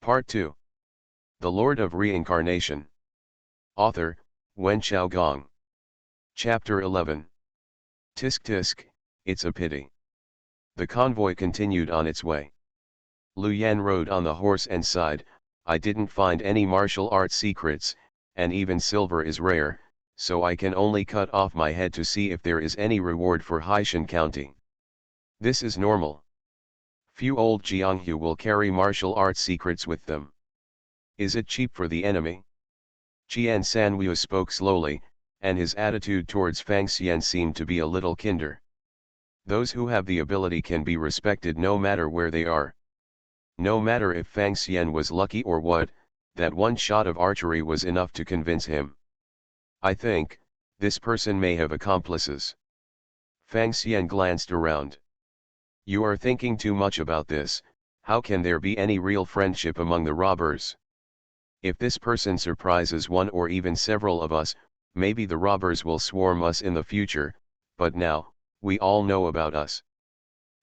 Part 2. The Lord of Reincarnation. Author, Wen Xiaogong. Chapter 11. Tisk tisk, it's a pity. The convoy continued on its way. Lu Yan rode on the horse and sighed, I didn't find any martial art secrets, and even silver is rare, so I can only cut off my head to see if there is any reward for Haishan County. This is normal. Few old Jianghu will carry martial arts secrets with them. Is it cheap for the enemy? Qian Sanwu spoke slowly, and his attitude towards Fang Xian seemed to be a little kinder. Those who have the ability can be respected no matter where they are. No matter if Fang Xian was lucky or what, that one shot of archery was enough to convince him. I think, this person may have accomplices. Fang Xian glanced around. You are thinking too much about this. How can there be any real friendship among the robbers? If this person surprises one or even several of us, maybe the robbers will swarm us in the future, but now, we all know about us.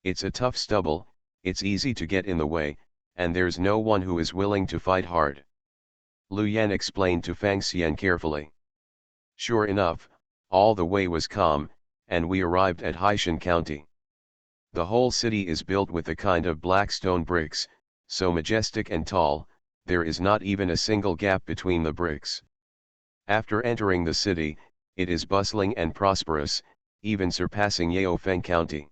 It's a tough stubble, it's easy to get in the way, and there's no one who is willing to fight hard. Lu Yan explained to Fang Xian carefully. Sure enough, all the way was calm, and we arrived at Haishan County. The whole city is built with a kind of black stone bricks, so majestic and tall, there is not even a single gap between the bricks. After entering the city, it is bustling and prosperous, even surpassing Yaofeng County.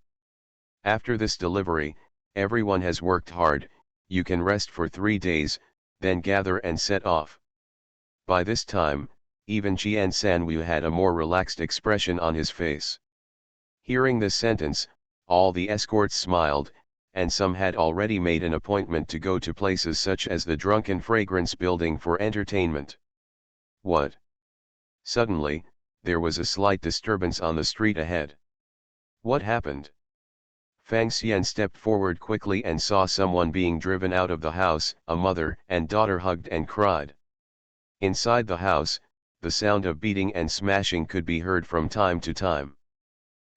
After this delivery, everyone has worked hard, you can rest for 3 days, then gather and set off. By this time, even Qian Sanwu had a more relaxed expression on his face. Hearing this sentence, all the escorts smiled, and some had already made an appointment to go to places such as the Drunken Fragrance building for entertainment. What? Suddenly, there was a slight disturbance on the street ahead. What happened? Fang Xian stepped forward quickly and saw someone being driven out of the house. A mother and daughter hugged and cried. Inside the house, the sound of beating and smashing could be heard from time to time.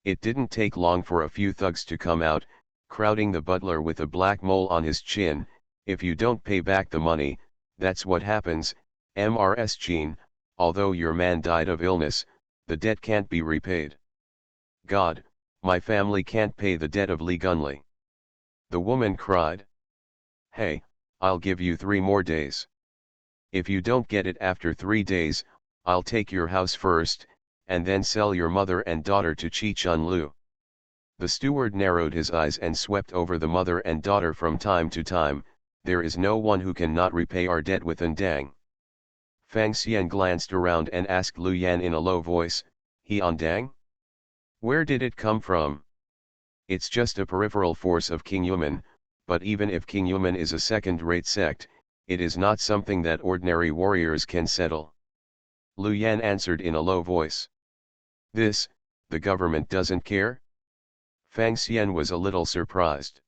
It didn't take long for a few thugs to come out, crowding the butler with a black mole on his chin. If you don't pay back the money, that's what happens, Mrs. Jean, although your man died of illness, the debt can't be repaid. God, my family can't pay the debt of Li Gunli. The woman cried. Hey, I'll give you 3 more days. If you don't get it after 3 days, I'll take your house first, and then sell your mother and daughter to Chi Chun Lu. The steward narrowed his eyes and swept over the mother and daughter from time to time. There is no one who can not repay our debt with Ndang. Fang Xian glanced around and asked Lu Yan in a low voice, He Ndang? Where did it come from? It's just a peripheral force of King Yuman, but even if King Yuman is a second-rate sect, it is not something that ordinary warriors can settle. Lu Yan answered in a low voice. This, the government doesn't care? Fang Xian was a little surprised.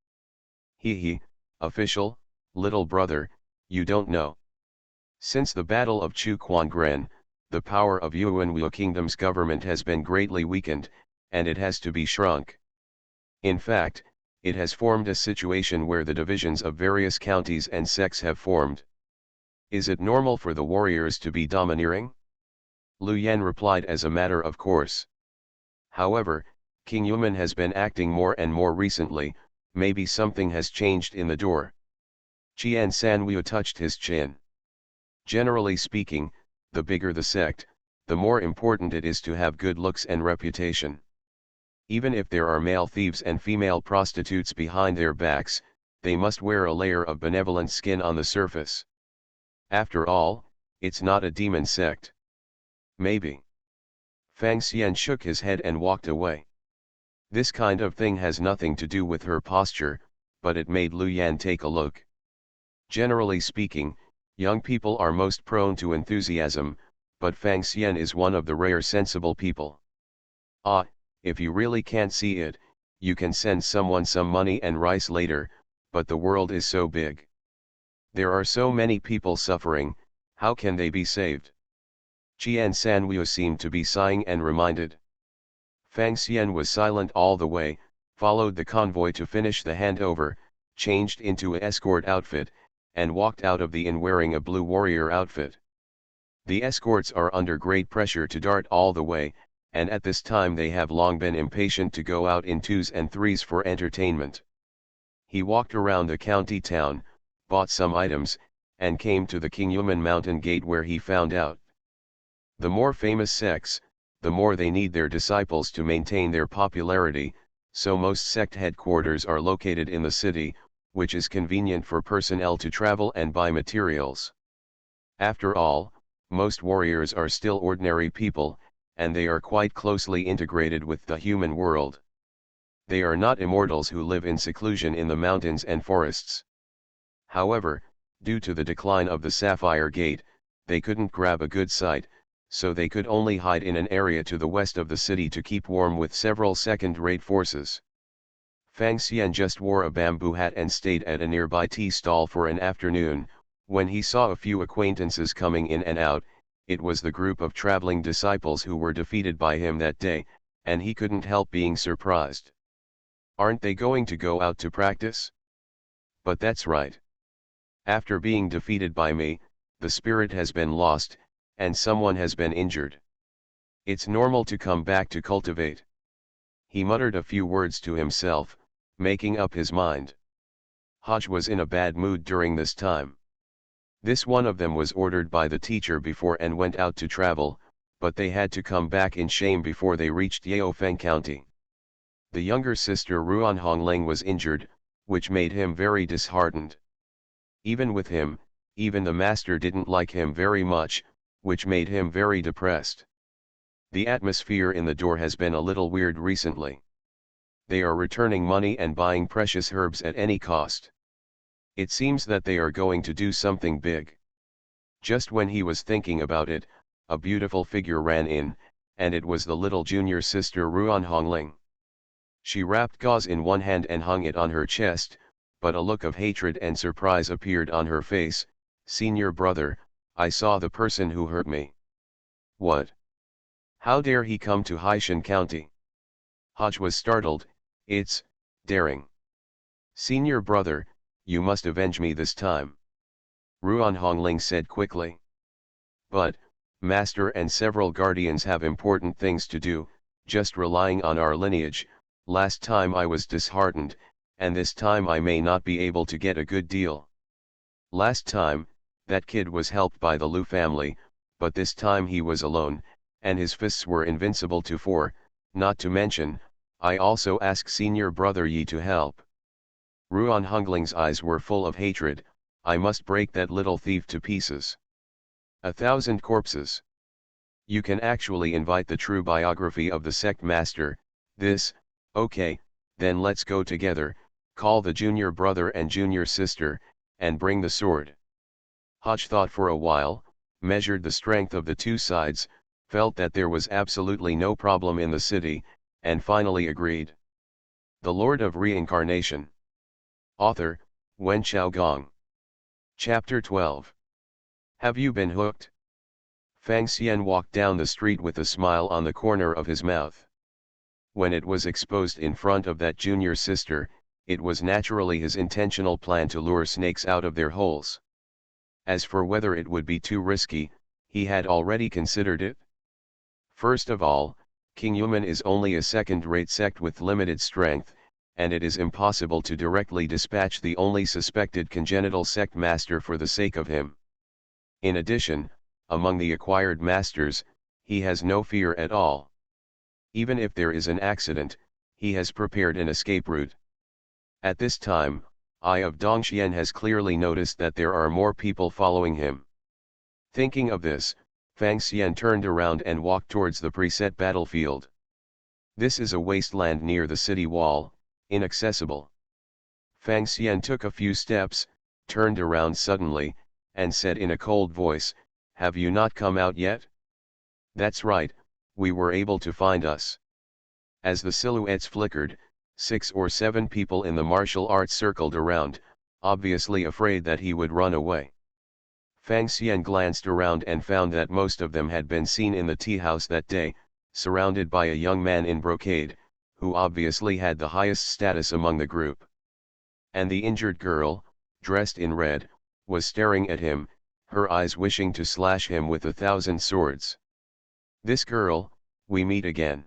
He, official, little brother, you don't know. Since the Battle of Chu Quangren, the power of Yuanwu Kingdom's government has been greatly weakened, and it has to be shrunk. In fact, it has formed a situation where the divisions of various counties and sects have formed. Is it normal for the warriors to be domineering? Lu Yan replied as a matter of course. However, King Yuman has been acting more and more recently, maybe something has changed in the door. Qian Sanwu touched his chin. Generally speaking, the bigger the sect, the more important it is to have good looks and reputation. Even if there are male thieves and female prostitutes behind their backs, they must wear a layer of benevolent skin on the surface. After all, it's not a demon sect. Maybe. Fang Xian shook his head and walked away. This kind of thing has nothing to do with her posture, but it made Lu Yan take a look. Generally speaking, young people are most prone to enthusiasm, but Fang Xian is one of the rare sensible people. Ah, if you really can't see it, you can send someone some money and rice later, but the world is so big. There are so many people suffering, how can they be saved? Qian Sanwu seemed to be sighing and reminded. Fang Xian was silent all the way, followed the convoy to finish the handover, changed into an escort outfit, and walked out of the inn wearing a blue warrior outfit. The escorts are under great pressure to dart all the way, and at this time they have long been impatient to go out in twos and threes for entertainment. He walked around the county town, bought some items, and came to the Kingyuman mountain gate where he found out. The more famous sects, the more they need their disciples to maintain their popularity, so most sect headquarters are located in the city, which is convenient for personnel to travel and buy materials. After all, most warriors are still ordinary people, and they are quite closely integrated with the human world. They are not immortals who live in seclusion in the mountains and forests. However, due to the decline of the Sapphire Gate, they couldn't grab a good site, so they could only hide in an area to the west of the city to keep warm with several second-rate forces. Fang Xian just wore a bamboo hat and stayed at a nearby tea stall for an afternoon. When he saw a few acquaintances coming in and out, it was the group of traveling disciples who were defeated by him that day, and he couldn't help being surprised. Aren't they going to go out to practice? But that's right. After being defeated by me, the spirit has been lost, and someone has been injured. It's normal to come back to cultivate. He muttered a few words to himself, making up his mind. Hodge was in a bad mood during this time. This one of them was ordered by the teacher before and went out to travel, but they had to come back in shame before they reached Yaofeng County. The younger sister Ruan Hongling was injured, which made him very disheartened. Even with him, even the master didn't like him very much, which made him very depressed. The atmosphere in the door has been a little weird recently. They are returning money and buying precious herbs at any cost. It seems that they are going to do something big. Just when he was thinking about it, a beautiful figure ran in, and it was the little junior sister Ruan Hongling. She wrapped gauze in one hand and hung it on her chest, but a look of hatred and surprise appeared on her face. "Senior brother, I saw the person who hurt me." "What? How dare he come to Haishan County?" Hodge was startled. "It's daring. Senior brother, you must avenge me this time," Ruan Hongling said quickly. "But, master and several guardians have important things to do, just relying on our lineage. Last time I was disheartened, and this time I may not be able to get a good deal. Last time, that kid was helped by the Lu family, but this time he was alone, and his fists were invincible to four, not to mention, I also ask senior brother Yi to help." Ruan Hongling's eyes were full of hatred. "I must break that little thief to pieces. 1,000 corpses. You can actually invite the true biography of the sect master, this, okay, then let's go together, call the junior brother and junior sister, and bring the sword." Hodge thought for a while, measured the strength of the two sides, felt that there was absolutely no problem in the city, and finally agreed. The Lord of Reincarnation. Author, Wen Xiaogong. Chapter 12. Have you been hooked? Fang Xian walked down the street with a smile on the corner of his mouth. When it was exposed in front of that junior sister, it was naturally his intentional plan to lure snakes out of their holes. As for whether it would be too risky, he had already considered it. First of all, King Yuman is only a second-rate sect with limited strength, and it is impossible to directly dispatch the only suspected congenital sect master for the sake of him. In addition, among the acquired masters, he has no fear at all. Even if there is an accident, he has prepared an escape route. At this time, Eye of Dongxian has clearly noticed that there are more people following him. Thinking of this, Fang Xian turned around and walked towards the preset battlefield. This is a wasteland near the city wall, inaccessible. Fang Xian took a few steps, turned around suddenly, and said in a cold voice, "Have you not come out yet?" "That's right, we were able to find us." As the silhouettes flickered, 6 or 7 people in the martial arts circled around, obviously afraid that he would run away. Fang Xian glanced around and found that most of them had been seen in the tea house that day, surrounded by a young man in brocade, who obviously had the highest status among the group. And the injured girl, dressed in red, was staring at him, her eyes wishing to slash him with 1,000 swords. "This girl, we meet again."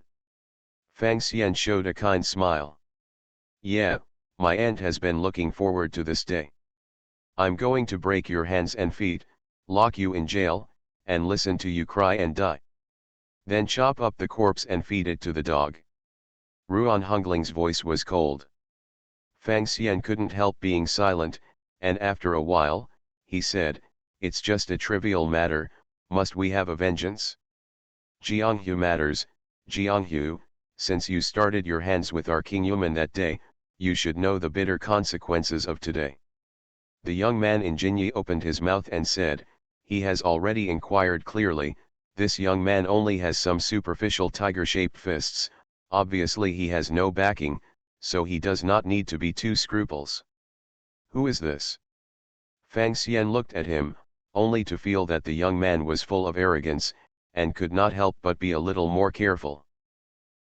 Fang Xian showed a kind smile. "Yeah, my aunt has been looking forward to this day. I'm going to break your hands and feet, lock you in jail, and listen to you cry and die. Then chop up the corpse and feed it to the dog." Ruan Hongling's voice was cold. Fang Xian couldn't help being silent, and after a while, he said, "It's just a trivial matter, must we have a vengeance? Jianghu matters, Jianghu, since you started your hands with our King Yuman that day, you should know the bitter consequences of today." The young man in Jinyi opened his mouth and said, "He has already inquired clearly, this young man only has some superficial tiger-shaped fists, obviously he has no backing, so he does not need to be too scruples." "Who is this?" Fang Xian looked at him, only to feel that the young man was full of arrogance, and could not help but be a little more careful.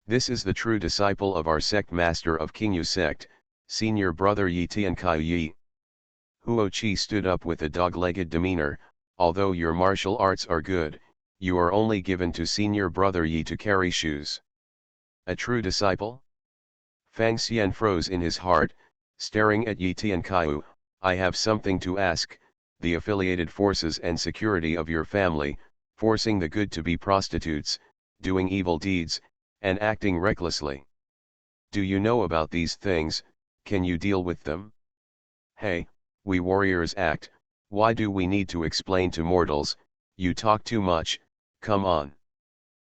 "This is the true disciple of our sect, master of Qingyu sect, senior brother Yi Tiankai Yi." Huo Qi stood up with a dog-legged demeanor, "Although your martial arts are good, you are only given to senior brother Yi to carry shoes. A true disciple?" Fang Xian froze in his heart, staring at Yi Tiankaiu. "I have something to ask, the affiliated forces and security of your family, forcing the good to be prostitutes, doing evil deeds, and acting recklessly. Do you know about these things, can you deal with them? Hey, we warriors act, why do we need to explain to mortals, you talk too much, come on."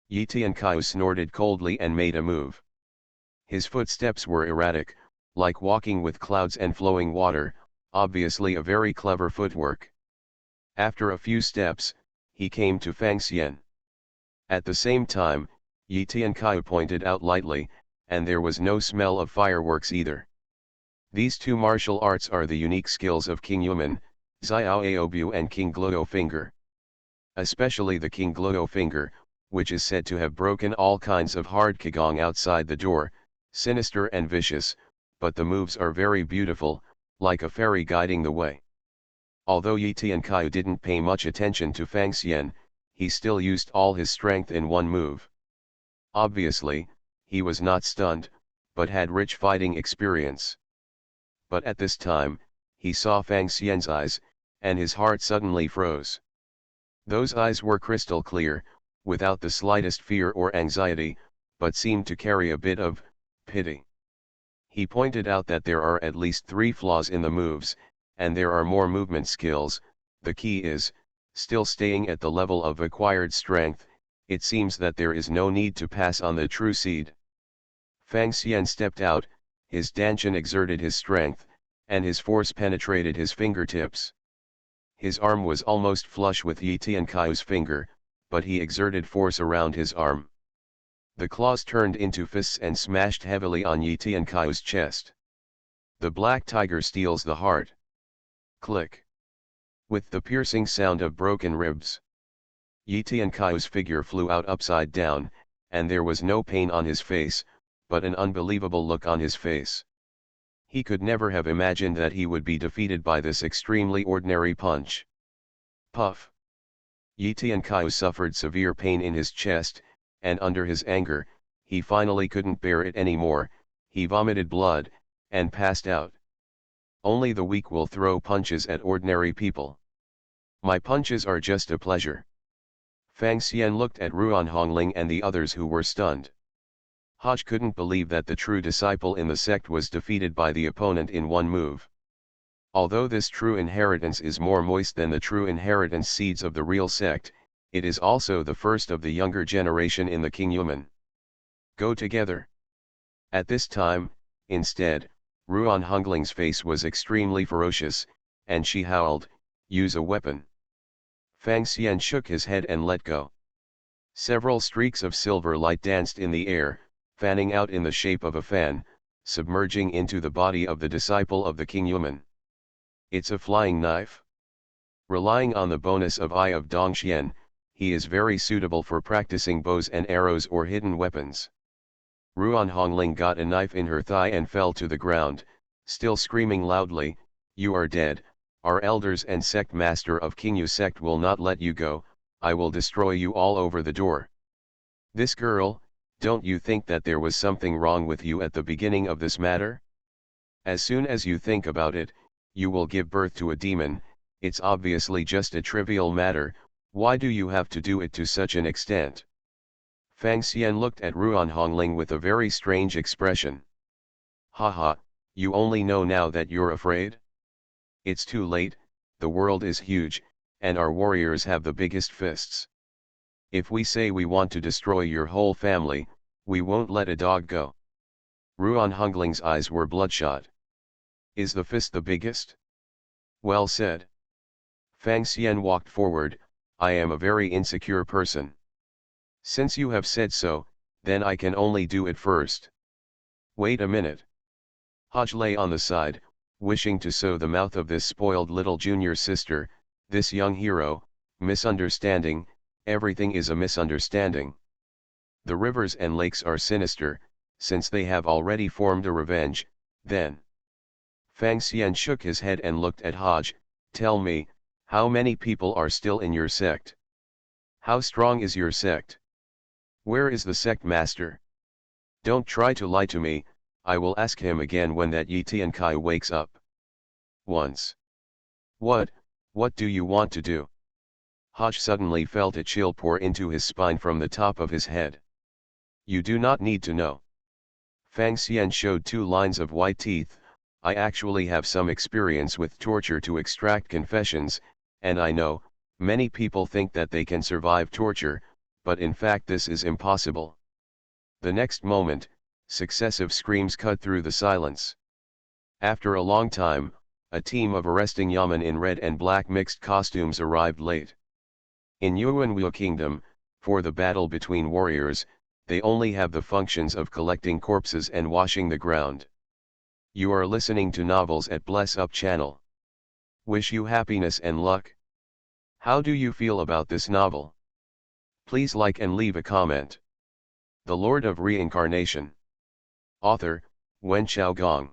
Yi Tiankaiu snorted coldly and made a move. His footsteps were erratic, like walking with clouds and flowing water, obviously a very clever footwork. After a few steps, he came to Fang Xian. At the same time, Yi Tiankaiu pointed out lightly, and there was no smell of fireworks either. "These two martial arts are the unique skills of King Yuman, Xiao Aobu and King Gluo Finger. Especially the King Gluo Finger, which is said to have broken all kinds of hard qigong outside the door, sinister and vicious, but the moves are very beautiful, like a fairy guiding the way." Although Yi Tiankaiu didn't pay much attention to Fang Xian, he still used all his strength in one move. Obviously, he was not stunned, but had rich fighting experience. But at this time, he saw Fang Xian's eyes, and his heart suddenly froze. Those eyes were crystal clear, without the slightest fear or anxiety, but seemed to carry a bit of pity. He pointed out that there are at least 3 flaws in the moves, and there are more movement skills. The key is, still staying at the level of acquired strength. It seems that there is no need to pass on the true seed. Fang Xian stepped out, his dantian exerted his strength, and his force penetrated his fingertips. His arm was almost flush with Yi Tiankaiu's finger, but he exerted force around his arm. The claws turned into fists and smashed heavily on Yi Tiankaiu's chest. The black tiger steals the heart. Click. With the piercing sound of broken ribs, Yi Tiankaiu's figure flew out upside down, and there was no pain on his face, but an unbelievable look on his face. He could never have imagined that he would be defeated by this extremely ordinary punch. Puff. Yi Tiankaiu suffered severe pain in his chest, and under his anger, he finally couldn't bear it anymore. He vomited blood, and passed out. Only the weak will throw punches at ordinary people. My punches are just a pleasure. Fang Xian looked at Ruan Hongling and the others who were stunned. Hodge couldn't believe that the true disciple in the sect was defeated by the opponent in one move. Although this true inheritance is more moist than the true inheritance seeds of the real sect, it is also the first of the younger generation in the King Yuman. Go together. At this time, instead, Ruan Hongling's face was extremely ferocious, and she howled, "Use a weapon." Fang Xian shook his head and let go. Several streaks of silver light danced in the air, fanning out in the shape of a fan, submerging into the body of the disciple of the King Yuman. It's a flying knife. Relying on the bonus of Eye of Dongxian, he is very suitable for practicing bows and arrows or hidden weapons. Ruan Hongling got a knife in her thigh and fell to the ground, still screaming loudly, "You are dead, Our elders and sect master of Kinyu sect will not let you go, I will destroy you all over the door. This girl, don't you think that there was something wrong with you at the beginning of this matter? As soon as you think about it, you will give birth to a demon. It's obviously just a trivial matter, why do you have to do it to such an extent? Fang Xian looked at Ruan Hongling with a very strange expression. Haha, you only know now that you're afraid? It's too late, the world is huge, and our warriors have the biggest fists. If we say we want to destroy your whole family, we won't let a dog go. Ruan Hongling's eyes were bloodshot. Is the fist the biggest? Well said. Fang Xian walked forward, I am a very insecure person. Since you have said so, then I can only do it first. Wait a minute. Hodge lay on the side, wishing to sew the mouth of this spoiled little junior sister, this young hero. Misunderstanding, everything is a misunderstanding. The rivers and lakes are sinister, since they have already formed a revenge, then. Fang Xian shook his head and looked at Hodge. Tell me, how many people are still in your sect? How strong is your sect? Where is the sect master? Don't try to lie to me, I will ask him again when that Yi Tiankai wakes up. Once. What do you want to do? Hodge suddenly felt a chill pour into his spine from the top of his head. You do not need to know. Fang Xian showed 2 lines of white teeth. I actually have some experience with torture to extract confessions, and I know, many people think that they can survive torture, but in fact this is impossible. The next moment, successive screams cut through the silence. After a long time, a team of arresting yamen in red and black mixed costumes arrived late. In Yuanwu Kingdom, for the battle between warriors, they only have the functions of collecting corpses and washing the ground. You are listening to novels at Bless Up channel. Wish you happiness and luck. How do you feel about this novel? Please like and leave a comment. The Lord of Reincarnation. Author, Wen Xiaogong.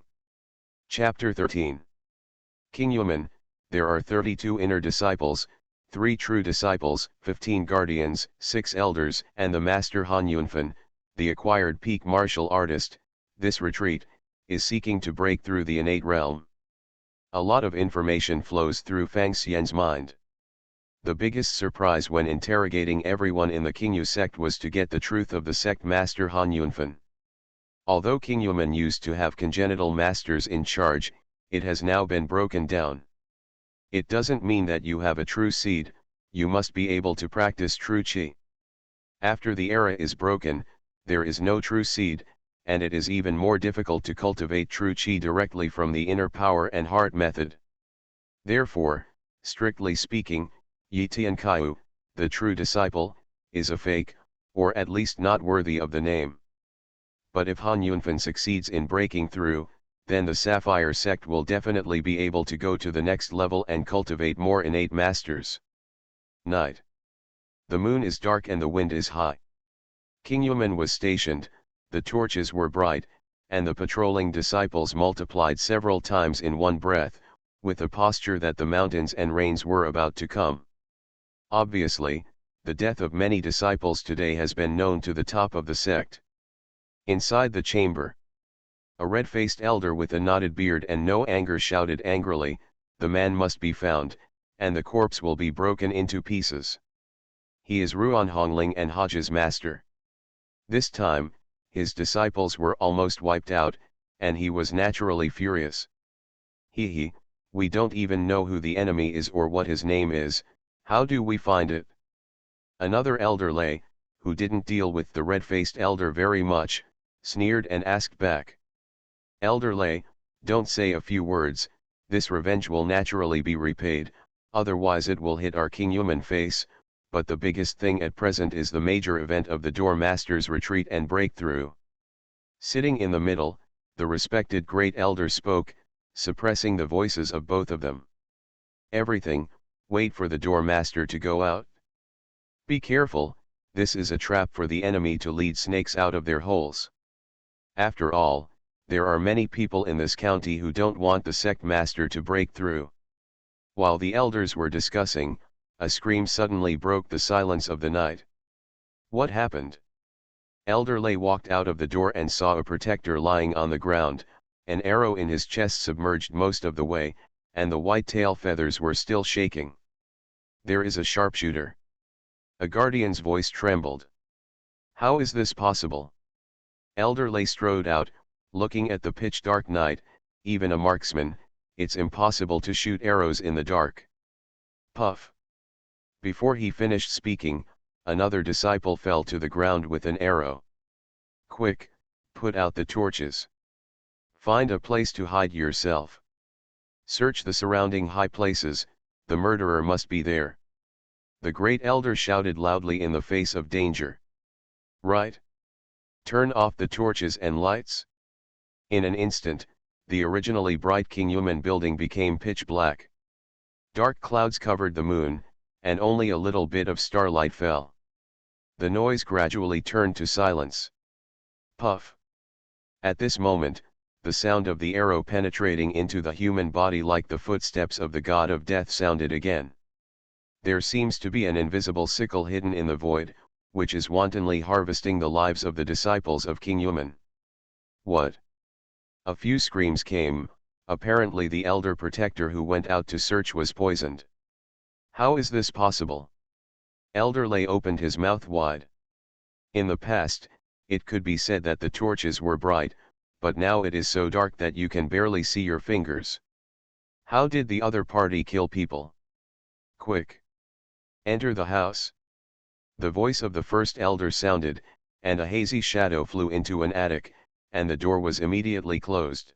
Chapter 13. King Yuman, there are 32 inner disciples, 3 true disciples, 15 guardians, 6 elders, and the master Han Yunfan, the acquired peak martial artist. This retreat is seeking to break through the innate realm. A lot of information flows through Fang Xian's mind. The biggest surprise when interrogating everyone in the Qingyu sect was to get the truth of the sect master Han Yunfan. Although King Yuman used to have congenital masters in charge, it has now been broken down. It doesn't mean that you have a true seed, you must be able to practice true qi. After the era is broken, there is no true seed, and it is even more difficult to cultivate true qi directly from the inner power and heart method. Therefore, strictly speaking, Yi Tiankai, the true disciple, is a fake, or at least not worthy of the name. But if Han Yunfan succeeds in breaking through, then the Sapphire sect will definitely be able to go to the next level and cultivate more innate masters. Night. The moon is dark and the wind is high. King Yuman was stationed, the torches were bright, and the patrolling disciples multiplied several times in one breath, with a posture that the mountains and rains were about to come. Obviously, the death of many disciples today has been known to the top of the sect. Inside the chamber, a red-faced elder with a knotted beard and no anger shouted angrily, the man must be found, and the corpse will be broken into pieces. He is Ruan Hongling and Hodge's master. This time, his disciples were almost wiped out, and he was naturally furious. We don't even know who the enemy is or what his name is, how do we find it? Another elder lay, who didn't deal with the red-faced elder very much, sneered and asked back. Elder Lay, don't say a few words, this revenge will naturally be repaid, otherwise it will hit our King Yuman face, but the biggest thing at present is the major event of the Door Master's retreat and breakthrough. Sitting in the middle, the respected great elder spoke, suppressing the voices of both of them. Everything, wait for the Door Master to go out. Be careful, this is a trap for the enemy to lead snakes out of their holes. After all, there are many people in this county who don't want the sect master to break through. While the elders were discussing, a scream suddenly broke the silence of the night. What happened? Elder Lay walked out of the door and saw a protector lying on the ground, an arrow in his chest submerged most of the way, and the white tail feathers were still shaking. There is a sharpshooter. A guardian's voice trembled. How is this possible? Elder Lay strode out, looking at the pitch-dark night. Even a marksman, it's impossible to shoot arrows in the dark. Puff. Before he finished speaking, another disciple fell to the ground with an arrow. Quick, put out the torches. Find a place to hide yourself. Search the surrounding high places, the murderer must be there. The great elder shouted loudly in the face of danger. Right. Turn off the torches and lights. In an instant, the originally bright King Yuman building became pitch black. Dark clouds covered the moon, and only a little bit of starlight fell. The noise gradually turned to silence. Puff. At this moment, the sound of the arrow penetrating into the human body like the footsteps of the god of death sounded again. There seems to be an invisible sickle hidden in the void, which is wantonly harvesting the lives of the disciples of King Yuman. What? A few screams came. Apparently the elder protector who went out to search was poisoned. How is this possible? Elder Lay opened his mouth wide. In the past, it could be said that the torches were bright, but now it is so dark that you can barely see your fingers. How did the other party kill people? Quick! Enter the house. The voice of the first elder sounded, and a hazy shadow flew into an attic, and the door was immediately closed.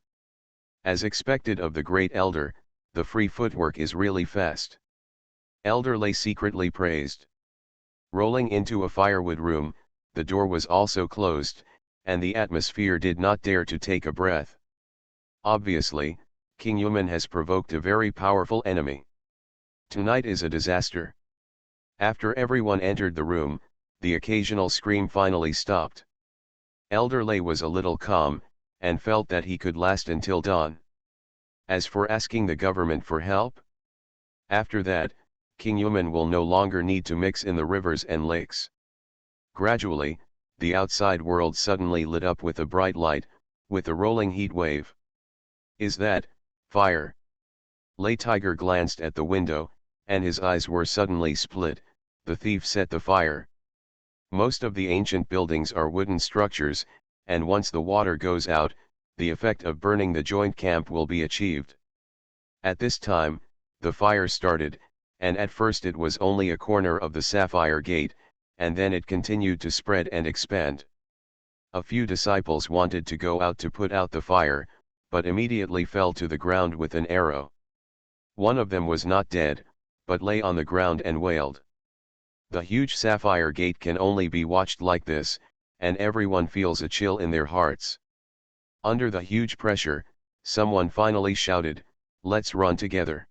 As expected of the great elder, the free footwork is really fast. Elder Lay secretly praised. Rolling into a firewood room, the door was also closed, and the atmosphere did not dare to take a breath. Obviously, King Yuman has provoked a very powerful enemy. Tonight is a disaster. After everyone entered the room, the occasional scream finally stopped. Elder Lay was a little calm, and felt that he could last until dawn. As for asking the government for help, after that, King Yuman will no longer need to mix in the rivers and lakes. Gradually, the outside world suddenly lit up with a bright light, with a rolling heat wave. Is that fire? Lay Tiger glanced at the window, and his eyes were suddenly split. The thief set the fire. Most of the ancient buildings are wooden structures, and once the water goes out, the effect of burning the joint camp will be achieved. At this time, the fire started, and at first it was only a corner of the sapphire gate, and then it continued to spread and expand. A few disciples wanted to go out to put out the fire, but immediately fell to the ground with an arrow. One of them was not dead, but lay on the ground and wailed. The huge sapphire gate can only be watched like this, and everyone feels a chill in their hearts. Under the huge pressure, someone finally shouted, "Let's run together.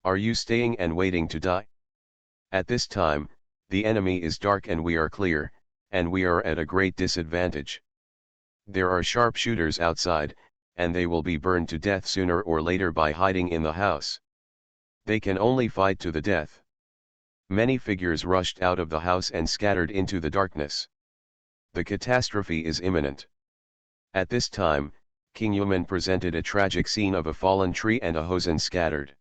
Are you staying and waiting to die?" At this time, the enemy is dark and we are clear, and we are at a great disadvantage. There are sharpshooters outside, and they will be burned to death sooner or later by hiding in the house. They can only fight to the death. Many figures rushed out of the house and scattered into the darkness. The catastrophe is imminent. At this time, King Yuman presented a tragic scene of a fallen tree and a hosen scattered.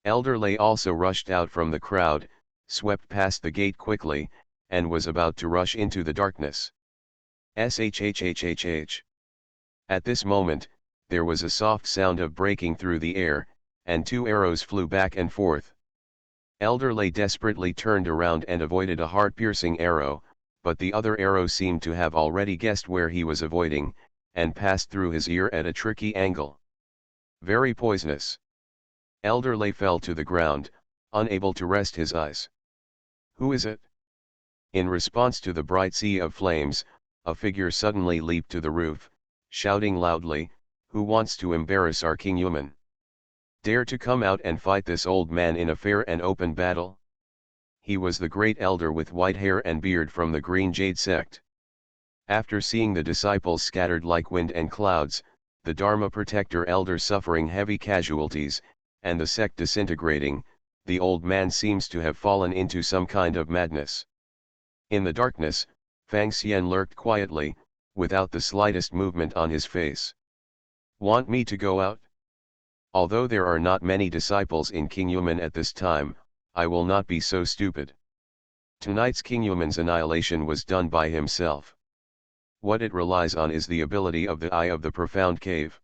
Elder Lay also rushed out from the crowd, swept past the gate quickly, and was about to rush into the darkness. Shhhhhh. At this moment, there was a soft sound of breaking through the air, and two arrows flew back and forth. Elder Lay desperately turned around and avoided a heart-piercing arrow, but the other arrow seemed to have already guessed where he was avoiding, and passed through his ear at a tricky angle. Very poisonous. Elder Lay fell to the ground, unable to rest his eyes. Who is it? In response to the bright sea of flames, a figure suddenly leaped to the roof, shouting loudly, "Who wants to embarrass our King Yuman? Dare to come out and fight this old man in a fair and open battle?" He was the great elder with white hair and beard from the Green Jade sect. After seeing the disciples scattered like wind and clouds, the Dharma protector elder suffering heavy casualties, and the sect disintegrating, the old man seems to have fallen into some kind of madness. In the darkness, Fang Xian lurked quietly, without the slightest movement on his face. "Want me to go out? Although there are not many disciples in King Yuman at this time, I will not be so stupid. Tonight's King Yuman's annihilation was done by himself. What it relies on is the ability of the Eye of the Profound Cave.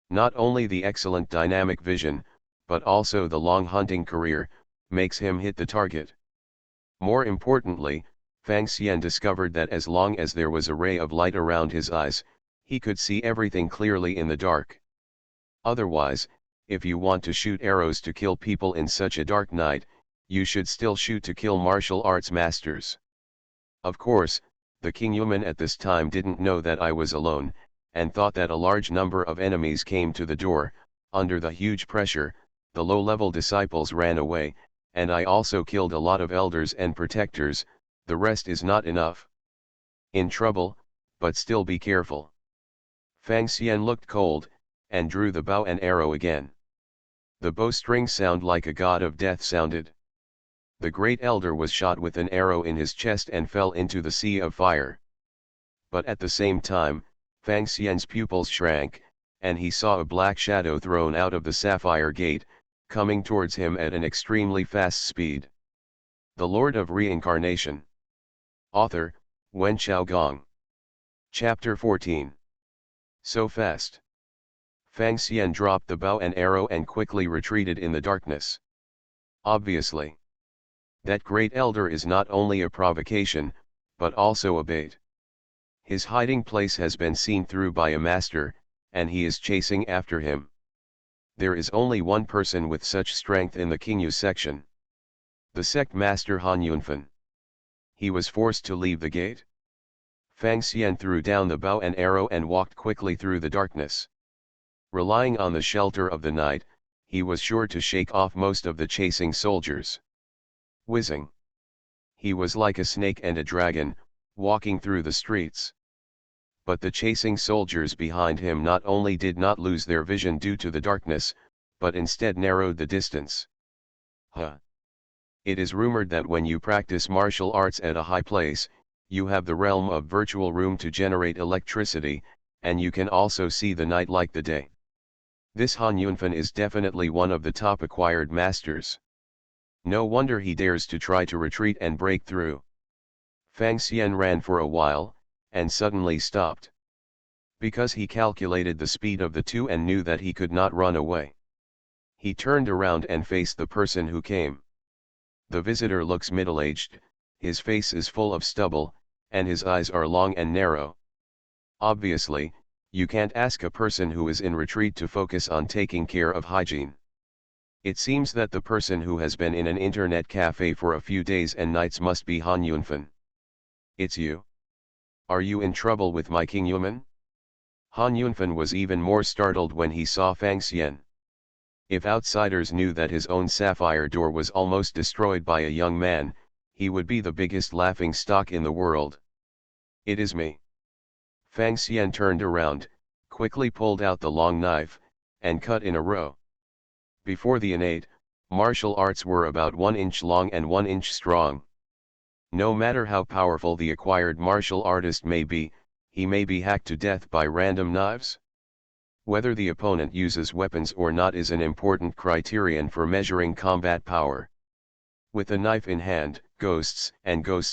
Not only the excellent dynamic vision, but also the long hunting career, makes him hit the target. More importantly, Fang Xian discovered that as long as there was a ray of light around his eyes, he could see everything clearly in the dark. Otherwise, if you want to shoot arrows to kill people in such a dark night, you should still shoot to kill martial arts masters. Of course, the King Yuman at this time didn't know that I was alone, and thought that a large number of enemies came to the door. Under the huge pressure, the low-level disciples ran away, and I also killed a lot of elders and protectors. The rest is not enough. In trouble, but still be careful." Fang Xian looked cold, and drew the bow and arrow again. The bowstring sound like a god of death sounded. The great elder was shot with an arrow in his chest and fell into the sea of fire. But at the same time, Fang Xian's pupils shrank, and he saw a black shadow thrown out of the sapphire gate, coming towards him at an extremely fast speed. The Lord of Reincarnation. Author, Wen Xiaogong. Chapter 14. So fast. Fang Xian dropped the bow and arrow and quickly retreated in the darkness. Obviously, that great elder is not only a provocation, but also a bait. His hiding place has been seen through by a master, and he is chasing after him. There is only one person with such strength in the Qingyu section. The sect master Han Yunfen. He was forced to leave the gate. Fang Xian threw down the bow and arrow and walked quickly through the darkness. Relying on the shelter of the night, he was sure to shake off most of the chasing soldiers. Whizzing. He was like a snake and a dragon, walking through the streets. But the chasing soldiers behind him not only did not lose their vision due to the darkness, but instead narrowed the distance. It is rumored that when you practice martial arts at a high place, you have the realm of virtual room to generate electricity, and you can also see the night like the day. This Han Yunfen is definitely one of the top acquired masters. No wonder he dares to try to retreat and break through. Fang Xian ran for a while, and suddenly stopped. Because he calculated the speed of the two and knew that he could not run away. He turned around and faced the person who came. The visitor looks middle-aged, his face is full of stubble, and his eyes are long and narrow. Obviously, you can't ask a person who is in retreat to focus on taking care of hygiene. It seems that the person who has been in an internet cafe for a few days and nights must be Han Yunfen. "It's you? Are you in trouble with my King Yuman?" Han Yunfen was even more startled when he saw Fang Xian. If outsiders knew that his own sapphire door was almost destroyed by a young man, he would be the biggest laughing stock in the world. "It is me." Fang Xian turned around, quickly pulled out the long knife, and cut in a row. Before the innate, martial arts were about 1 inch long and 1 inch strong. No matter how powerful the acquired martial artist may be, he may be hacked to death by random knives. Whether the opponent uses weapons or not is an important criterion for measuring combat power. With a knife in hand, ghosts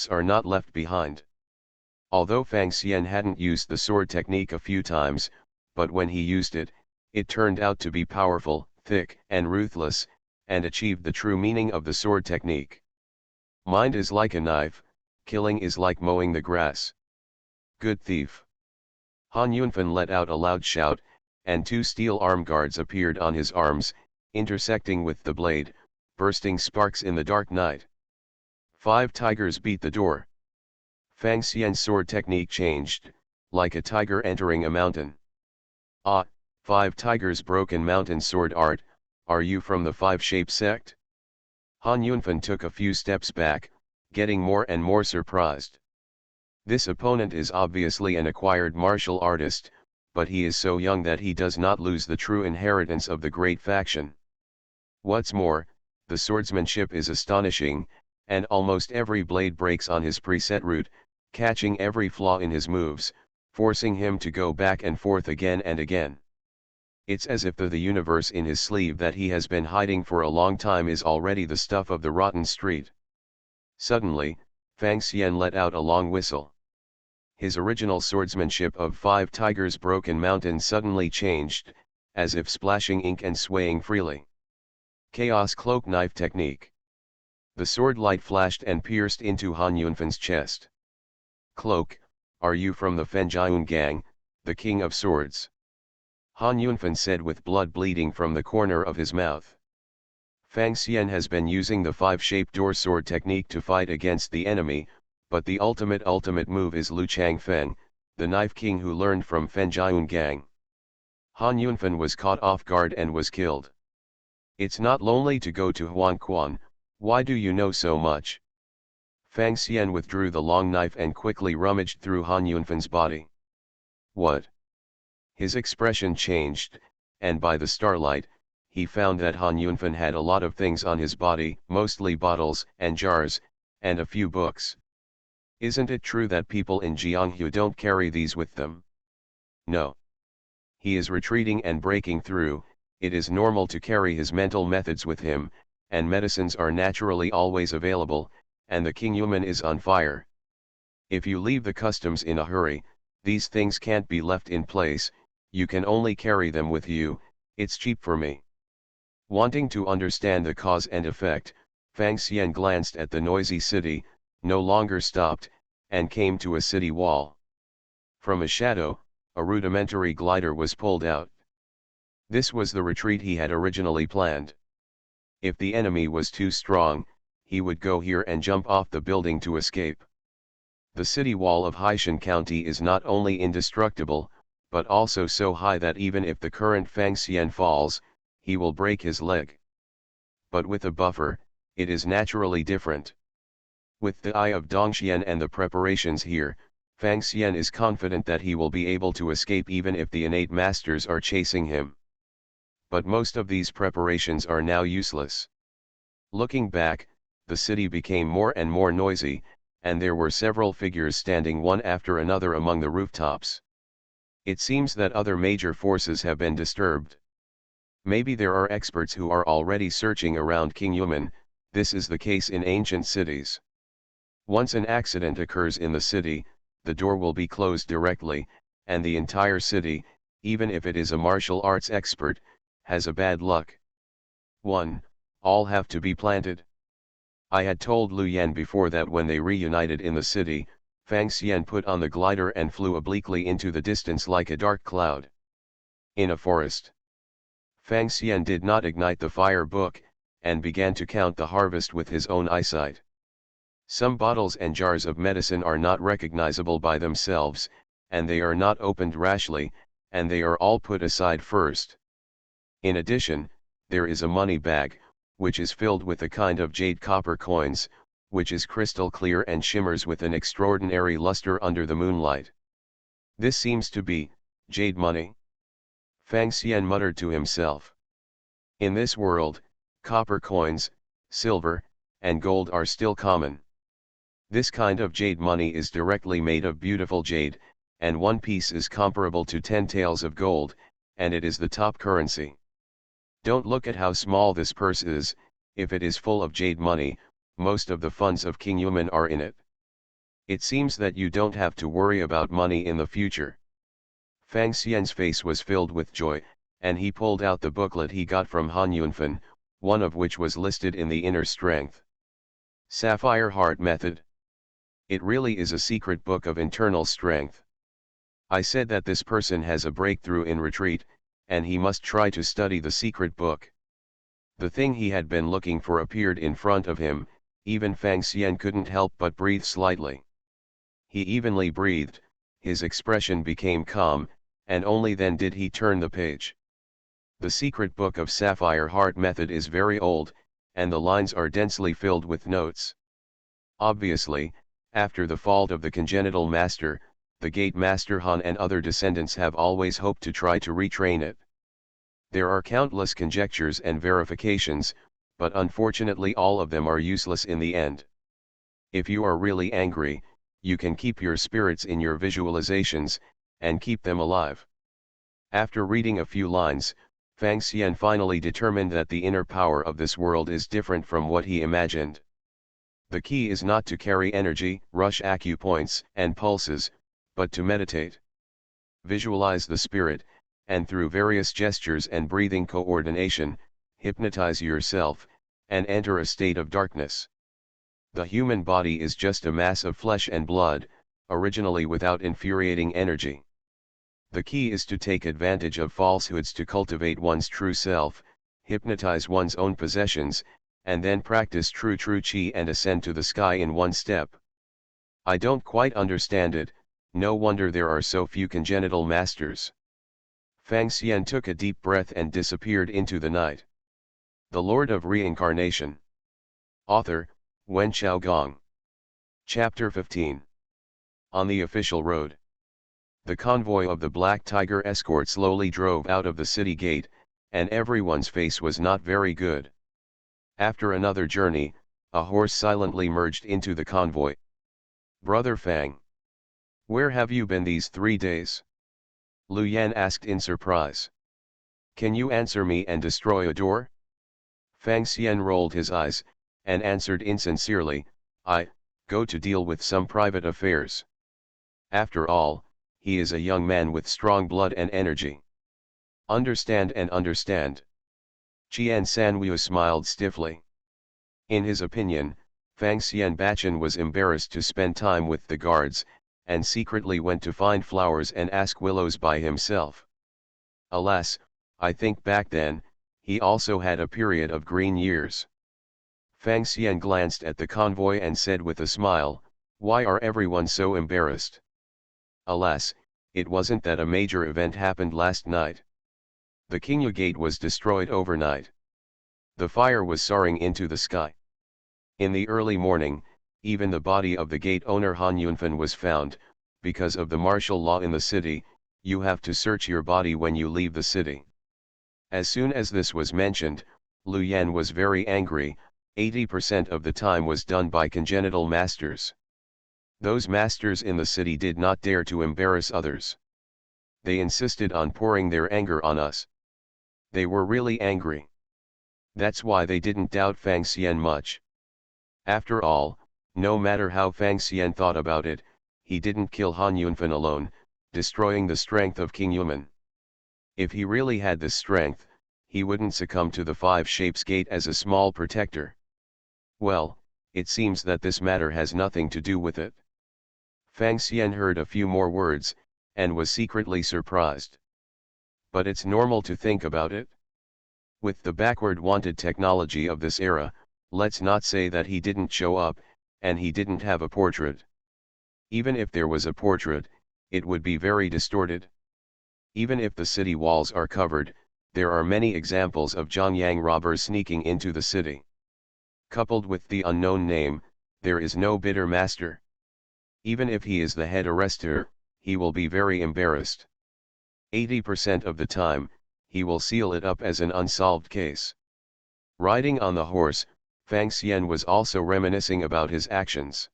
are not left behind. Although Fang Xian hadn't used the sword technique a few times, but when he used it, it turned out to be powerful, thick, and ruthless, and achieved the true meaning of the sword technique. Mind is like a knife, killing is like mowing the grass. Good thief. Han Yunfen let out a loud shout, and 2 steel arm guards appeared on his arms, intersecting with the blade, bursting sparks in the dark night. 5 tigers beat the door. Fang Xian's sword technique changed, like a tiger entering a mountain. "Ah, 5 tigers broken mountain sword art, are you from the 5-shape sect?" Han Yunfen took a few steps back, getting more and more surprised. This opponent is obviously an acquired martial artist, but he is so young that he does not lose the true inheritance of the great faction. What's more, the swordsmanship is astonishing, and almost every blade breaks on his preset route, catching every flaw in his moves, forcing him to go back and forth again and again. It's as if the universe in his sleeve that he has been hiding for a long time is already the stuff of the rotten street. Suddenly, Fang Xian let out a long whistle. His original swordsmanship of 5 tigers broken mountain suddenly changed, as if splashing ink and swaying freely. Chaos cloak knife technique. The sword light flashed and pierced into Han Yunfan's chest. Cloak, are you from the Fenjian gang, the king of swords? Han Yunfan said with blood bleeding from the corner of his mouth. Fang Xian has been using the 5-shaped door sword technique to fight against the enemy, but the ultimate move is Lu Changfeng, the knife king who learned from Fenjian gang. Han Yunfan was caught off guard and was killed. It's not lonely to go to Huangquan, why do you know so much? Fang Xian withdrew the long knife and quickly rummaged through Han Yunfan's body. What? His expression changed, and by the starlight, he found that Han Yunfan had a lot of things on his body, mostly bottles and jars, and a few books. Isn't it true that people in Jianghu don't carry these with them? No. He is retreating and breaking through, it is normal to carry his mental methods with him, and medicines are naturally always available, and the King Yuman is on fire. If you leave the customs in a hurry, these things can't be left in place, you can only carry them with you, it's cheap for me. Wanting to understand the cause and effect, Fang Xian glanced at the noisy city, no longer stopped, and came to a city wall. From a shadow, a rudimentary glider was pulled out. This was the retreat he had originally planned. If the enemy was too strong, he would go here and jump off the building to escape. The city wall of Haishan County is not only indestructible, but also so high that even if the current Fang Xian falls, he will break his leg. But with a buffer, it is naturally different. With the eye of Dongxian and the preparations here, Fang Xian is confident that he will be able to escape even if the innate masters are chasing him. But most of these preparations are now useless. Looking back, the city became more and more noisy, and there were several figures standing one after another among the rooftops. It seems that other major forces have been disturbed. Maybe there are experts who are already searching around King Yuman, this is the case in ancient cities. Once an accident occurs in the city, the door will be closed directly, and the entire city, even if it is a martial arts expert, has a bad luck. 1. All have to be planted. I had told Lu Yan before that when they reunited in the city, Fang Xian put on the glider and flew obliquely into the distance like a dark cloud. In a forest. Fang Xian did not ignite the fire book, and began to count the harvest with his own eyesight. Some bottles and jars of medicine are not recognizable by themselves, and they are not opened rashly, and they are all put aside first. In addition, there is a money bag, which is filled with a kind of jade copper coins, which is crystal clear and shimmers with an extraordinary luster under the moonlight. This seems to be jade money. Fang Xian muttered to himself. In this world, copper coins, silver, and gold are still common. This kind of jade money is directly made of beautiful jade, and one piece is comparable to 10 taels of gold, and it is the top currency. Don't look at how small this purse is, if it is full of jade money, most of the funds of King Yuman are in it. It seems that you don't have to worry about money in the future. Fang Xian's face was filled with joy, and he pulled out the booklet he got from Han Yunfan, one of which was listed in the inner strength. Sapphire Heart Method. It really is a secret book of internal strength. I said that this person has a breakthrough in retreat, and he must try to study the secret book. The thing he had been looking for appeared in front of him, even Fang Xian couldn't help but breathe slightly. He evenly breathed, his expression became calm, and only then did he turn the page. The secret book of Sapphire Heart Method is very old, and the lines are densely filled with notes. Obviously, after the fall of the congenital master, the gate master Han and other descendants have always hoped to try to retrain it. There are countless conjectures and verifications, but unfortunately all of them are useless in the end. If you are really angry, you can keep your spirits in your visualizations, and keep them alive. After reading a few lines, Fang Xian finally determined that the inner power of this world is different from what he imagined. The key is not to carry energy, rush acupoints and pulses, but to meditate. Visualize the spirit, and through various gestures and breathing coordination, hypnotize yourself, and enter a state of darkness. The human body is just a mass of flesh and blood, originally without infuriating energy. The key is to take advantage of falsehoods to cultivate one's true self, hypnotize one's own possessions, and then practice true qi and ascend to the sky in one step. I don't quite understand it, no wonder there are so few congenital masters. Fang Xian took a deep breath and disappeared into the night. The Lord of Reincarnation. Author, Wen Xiaogong. Chapter 15. On the official road. The convoy of the Black Tiger escort slowly drove out of the city gate, and everyone's face was not very good. After another journey, a horse silently merged into the convoy. "Brother Fang, where have you been these 3 days?" Lu Yan asked in surprise. "Can you answer me and destroy a door?" Fang Xian rolled his eyes, and answered insincerely, "I go to deal with some private affairs." After all, he is a young man with strong blood and energy. Understand and understand. Qian Sanwu smiled stiffly. In his opinion, Fang Xianbachan was embarrassed to spend time with the guards, and secretly went to find flowers and ask willows by himself. Alas, I think back then, he also had a period of green years. Fang Xian glanced at the convoy and said with a smile, "Why are everyone so embarrassed?" Alas, it wasn't that a major event happened last night. The Qingyu Gate was destroyed overnight. The fire was soaring into the sky. In the early morning, even the body of the gate owner Han Yunfen was found. Because of the martial law in the city, you have to search your body when you leave the city. As soon as this was mentioned, Lu Yan was very angry. 80% of the time was done by congenital masters. Those masters in the city did not dare to embarrass others. They insisted on pouring their anger on us. They were really angry. That's why they didn't doubt Fang Xian much. After all, no matter how Fang Xian thought about it, he didn't kill Han Yunfen alone, destroying the strength of King Yuman. If he really had this strength, he wouldn't succumb to the Five Shapes Gate as a small protector. Well, it seems that this matter has nothing to do with it. Fang Xian heard a few more words, and was secretly surprised. But it's normal to think about it. With the backward wanted technology of this era, let's not say that he didn't show up, and he didn't have a portrait. Even if there was a portrait, it would be very distorted. Even if the city walls are covered, there are many examples of Zhongyang robbers sneaking into the city. Coupled with the unknown name, there is no bitter master. Even if he is the head arrestor, he will be very embarrassed. 80% of the time, he will seal it up as an unsolved case. Riding on the horse, Fang Xian was also reminiscing about his actions.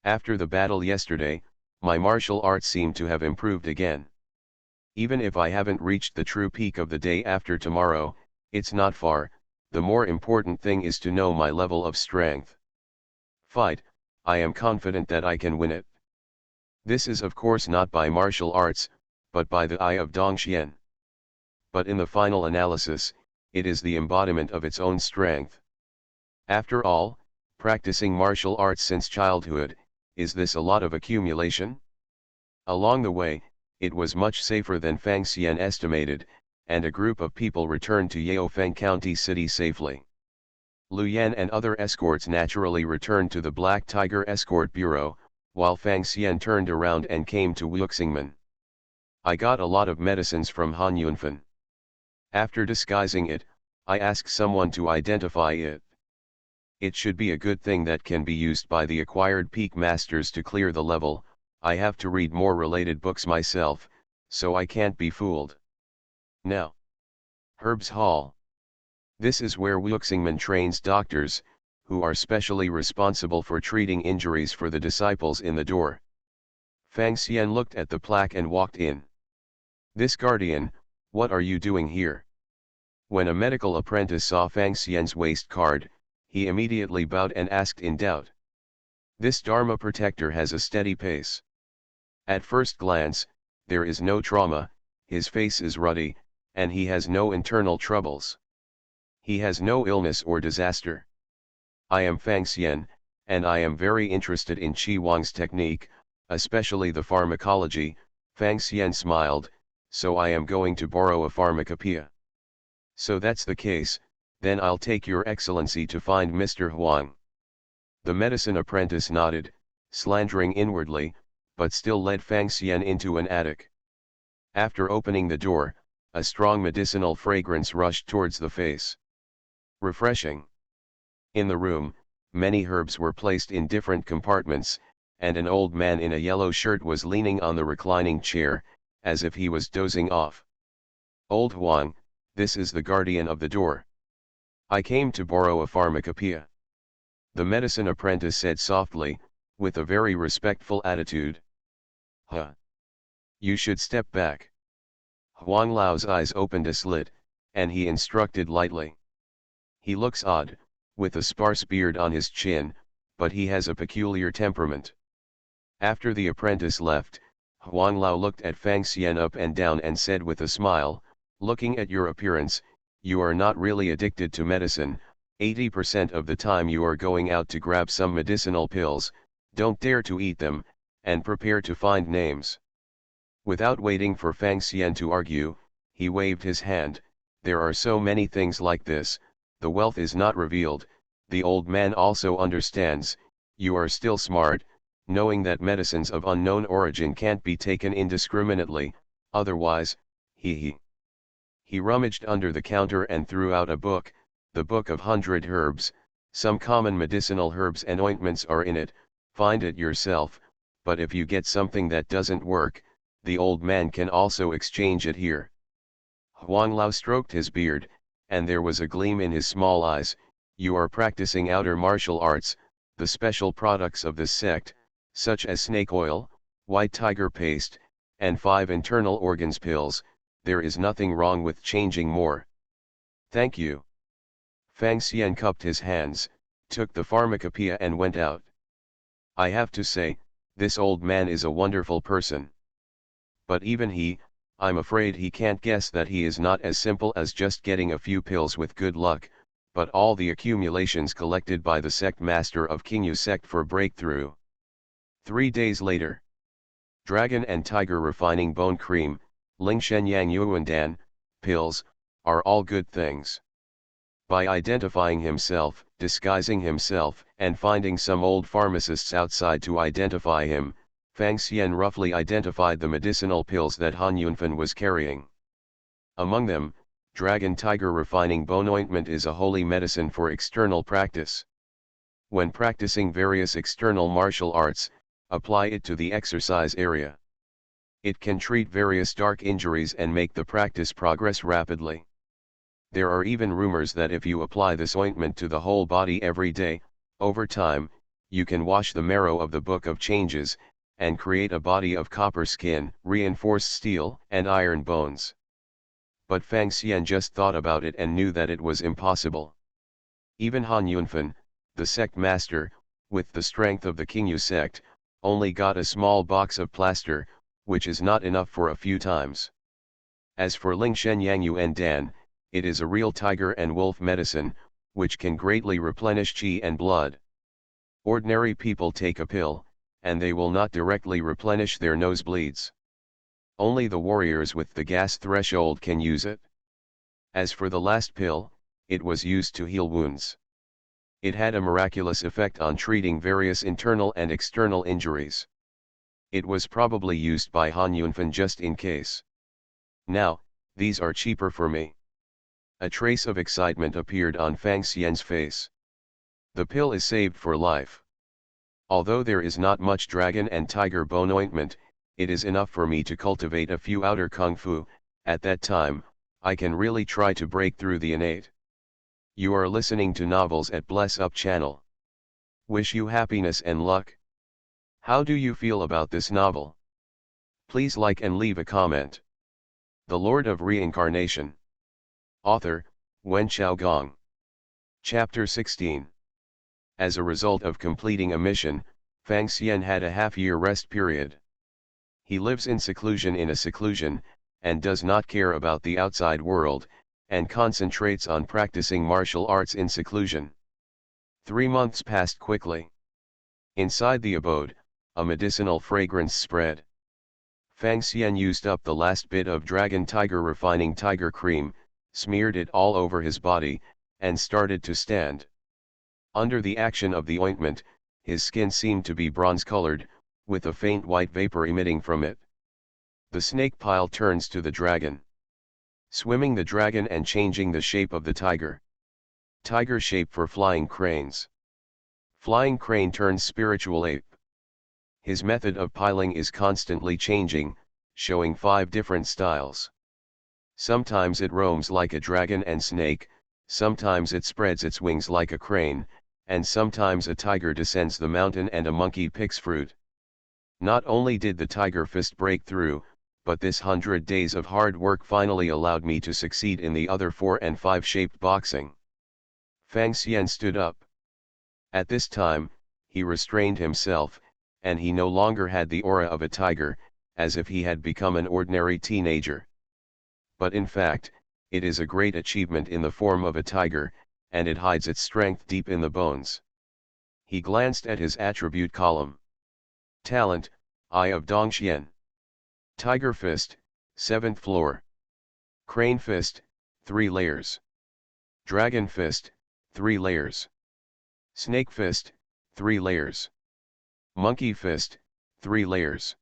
After the battle yesterday, my martial arts seem to have improved again. Even if I haven't reached the true peak of the day after tomorrow, it's not far. The more important thing is to know my level of strength. Fight, I am confident that I can win it. This is of course not by martial arts, but by the eye of Dongxian. But in the final analysis, it is the embodiment of its own strength. After all, practicing martial arts since childhood, is this a lot of accumulation? Along the way, it was much safer than Fang Xian estimated, and a group of people returned to Yaofeng County City safely. Lu Yan and other escorts naturally returned to the Black Tiger Escort Bureau, while Fang Xian turned around and came to Wuxingmen. I got a lot of medicines from Han Yunfen. After disguising it, I asked someone to identify it. It should be a good thing that can be used by the acquired peak masters to clear the level. I have to read more related books myself, so I can't be fooled. Now. Herb's Hall. This is where Wuxingman trains doctors, who are specially responsible for treating injuries for the disciples in the door. Fang Xian looked at the plaque and walked in. "This guardian, what are you doing here?" When a medical apprentice saw Fang Xian's waist card, he immediately bowed and asked in doubt. "This Dharma protector has a steady pace. At first glance, there is no trauma, his face is ruddy, and he has no internal troubles. He has no illness or disaster. I am Fang Xian, and I am very interested in Qi Wang's technique, especially the pharmacology." Fang Xian smiled, "So I am going to borrow a pharmacopoeia." "So that's the case, then I'll take your excellency to find Mr. Huang." The medicine apprentice nodded, slandering inwardly, but still led Fang Xian into an attic. After opening the door, a strong medicinal fragrance rushed towards the face. Refreshing. In the room, many herbs were placed in different compartments, and an old man in a yellow shirt was leaning on the reclining chair, as if he was dozing off. "Old Huang, this is the guardian of the door. I came to borrow a pharmacopoeia," the medicine apprentice said softly, with a very respectful attitude. "Huh. You should step back." Huang Lao's eyes opened a slit, and he instructed lightly. "He looks odd, with a sparse beard on his chin, but he has a peculiar temperament." After the apprentice left, Huang Lao looked at Fang Xian up and down and said with a smile, "Looking at your appearance, you are not really addicted to medicine. 80% of the time you are going out to grab some medicinal pills, don't dare to eat them, and prepare to find names." Without waiting for Fang Xian to argue, he waved his hand. "There are so many things like this, the wealth is not revealed, the old man also understands, you are still smart, knowing that medicines of unknown origin can't be taken indiscriminately, otherwise, he rummaged under the counter and threw out a book, the Book of 100 Herbs, some common medicinal herbs and ointments are in it, find it yourself, but if you get something that doesn't work, the old man can also exchange it here." Huang Lao stroked his beard, and there was a gleam in his small eyes. "You are practicing outer martial arts, the special products of this sect, such as snake oil, white tiger paste, and 5 internal organs pills, there is nothing wrong with changing more." "Thank you." Fang Xian cupped his hands, took the pharmacopoeia and went out. "I have to say, this old man is a wonderful person. But even I'm afraid he can't guess that he is not as simple as just getting a few pills with good luck, but all the accumulations collected by the sect master of Qingyu sect for breakthrough." 3 days later. Dragon and Tiger Refining Bone Cream, Lingshen Yang Yuandan, pills, are all good things. By identifying himself, disguising himself, and finding some old pharmacists outside to identify him, Fang Xian roughly identified the medicinal pills that Han Yunfen was carrying. Among them, Dragon Tiger Refining Bone Ointment is a holy medicine for external practice. When practicing various external martial arts, apply it to the exercise area. It can treat various dark injuries and make the practice progress rapidly. There are even rumors that if you apply this ointment to the whole body every day, over time, you can wash the marrow of the Book of Changes, and create a body of copper skin, reinforced steel, and iron bones. But Fang Xian just thought about it and knew that it was impossible. Even Han Yunfen, the sect master, with the strength of the Qingyu sect, only got a small box of plaster, which is not enough for a few times. As for Lingshen Yang Yuandan, it is a real tiger and wolf medicine, which can greatly replenish qi and blood. Ordinary people take a pill, and they will not directly replenish their nosebleeds. Only the warriors with the gas threshold can use it. As for the last pill, it was used to heal wounds. It had a miraculous effect on treating various internal and external injuries. It was probably used by Han Yunfen just in case. Now, these are cheaper for me. A trace of excitement appeared on Fang Xian's face. The pill is saved for life. Although there is not much dragon and tiger bone ointment, it is enough for me to cultivate a few outer kung fu. At that time, I can really try to break through the innate. You are listening to Novels at Bless Up channel. Wish you happiness and luck. How do you feel about this novel? Please like and leave a comment. The Lord of Reincarnation. Author, Wen Xiaogong. Chapter 16. As a result of completing a mission, Fang Xian had a half-year rest period. He lives in seclusion in a seclusion, and does not care about the outside world, and concentrates on practicing martial arts in seclusion. 3 months passed quickly. Inside the abode, a medicinal fragrance spread. Fang Xian used up the last bit of dragon tiger refining tiger cream, smeared it all over his body, and started to stand. Under the action of the ointment, his skin seemed to be bronze-colored, with a faint white vapor emitting from it. The snake pile turns to the dragon. Swimming the dragon and changing the shape of the tiger. Tiger shape for flying cranes. Flying crane turns spiritual ape. His method of piling is constantly changing, showing 5 different styles. Sometimes it roams like a dragon and snake, sometimes it spreads its wings like a crane, and sometimes a tiger descends the mountain and a monkey picks fruit. Not only did the tiger fist break through, but this 100 days of hard work finally allowed me to succeed in the other 4 and 5 shaped boxing. Fang Xian stood up. At this time, he restrained himself, and he no longer had the aura of a tiger, as if he had become an ordinary teenager. But in fact, it is a great achievement in the form of a tiger, and it hides its strength deep in the bones. He glanced at his attribute column. Talent, Eye of Dongxian. Tiger Fist, 7th floor. Crane Fist, 3 layers. Dragon Fist, 3 layers. Snake Fist, 3 layers. Monkey Fist, 3 layers.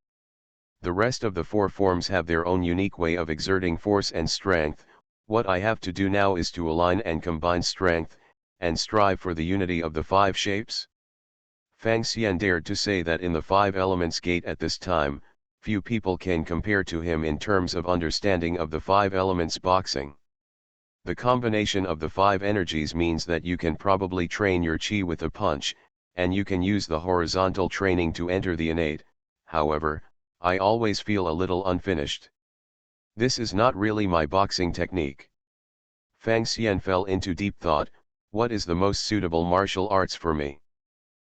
The rest of the 4 forms have their own unique way of exerting force and strength. What I have to do now is to align and combine strength, and strive for the unity of the 5 shapes. Fang Xian dared to say that in the 5 elements gate at this time, few people can compare to him in terms of understanding of the 5 elements boxing. The combination of the 5 energies means that you can probably train your chi with a punch, and you can use the horizontal training to enter the innate. However, I always feel a little unfinished. This is not really my boxing technique. Fang Xian fell into deep thought. What is the most suitable martial arts for me?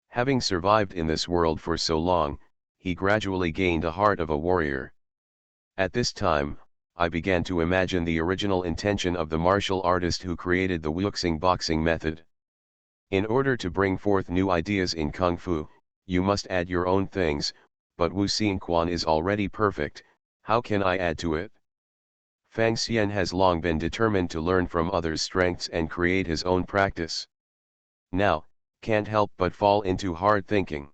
Having survived in this world for so long, he gradually gained a heart of a warrior. At this time, I began to imagine the original intention of the martial artist who created the wuxing boxing method. In order to bring forth new ideas in Kung Fu, you must add your own things, but Wu Xingquan is already perfect. How can I add to it? Fang Xian has long been determined to learn from others' strengths and create his own practice. Now, can't help but fall into hard thinking.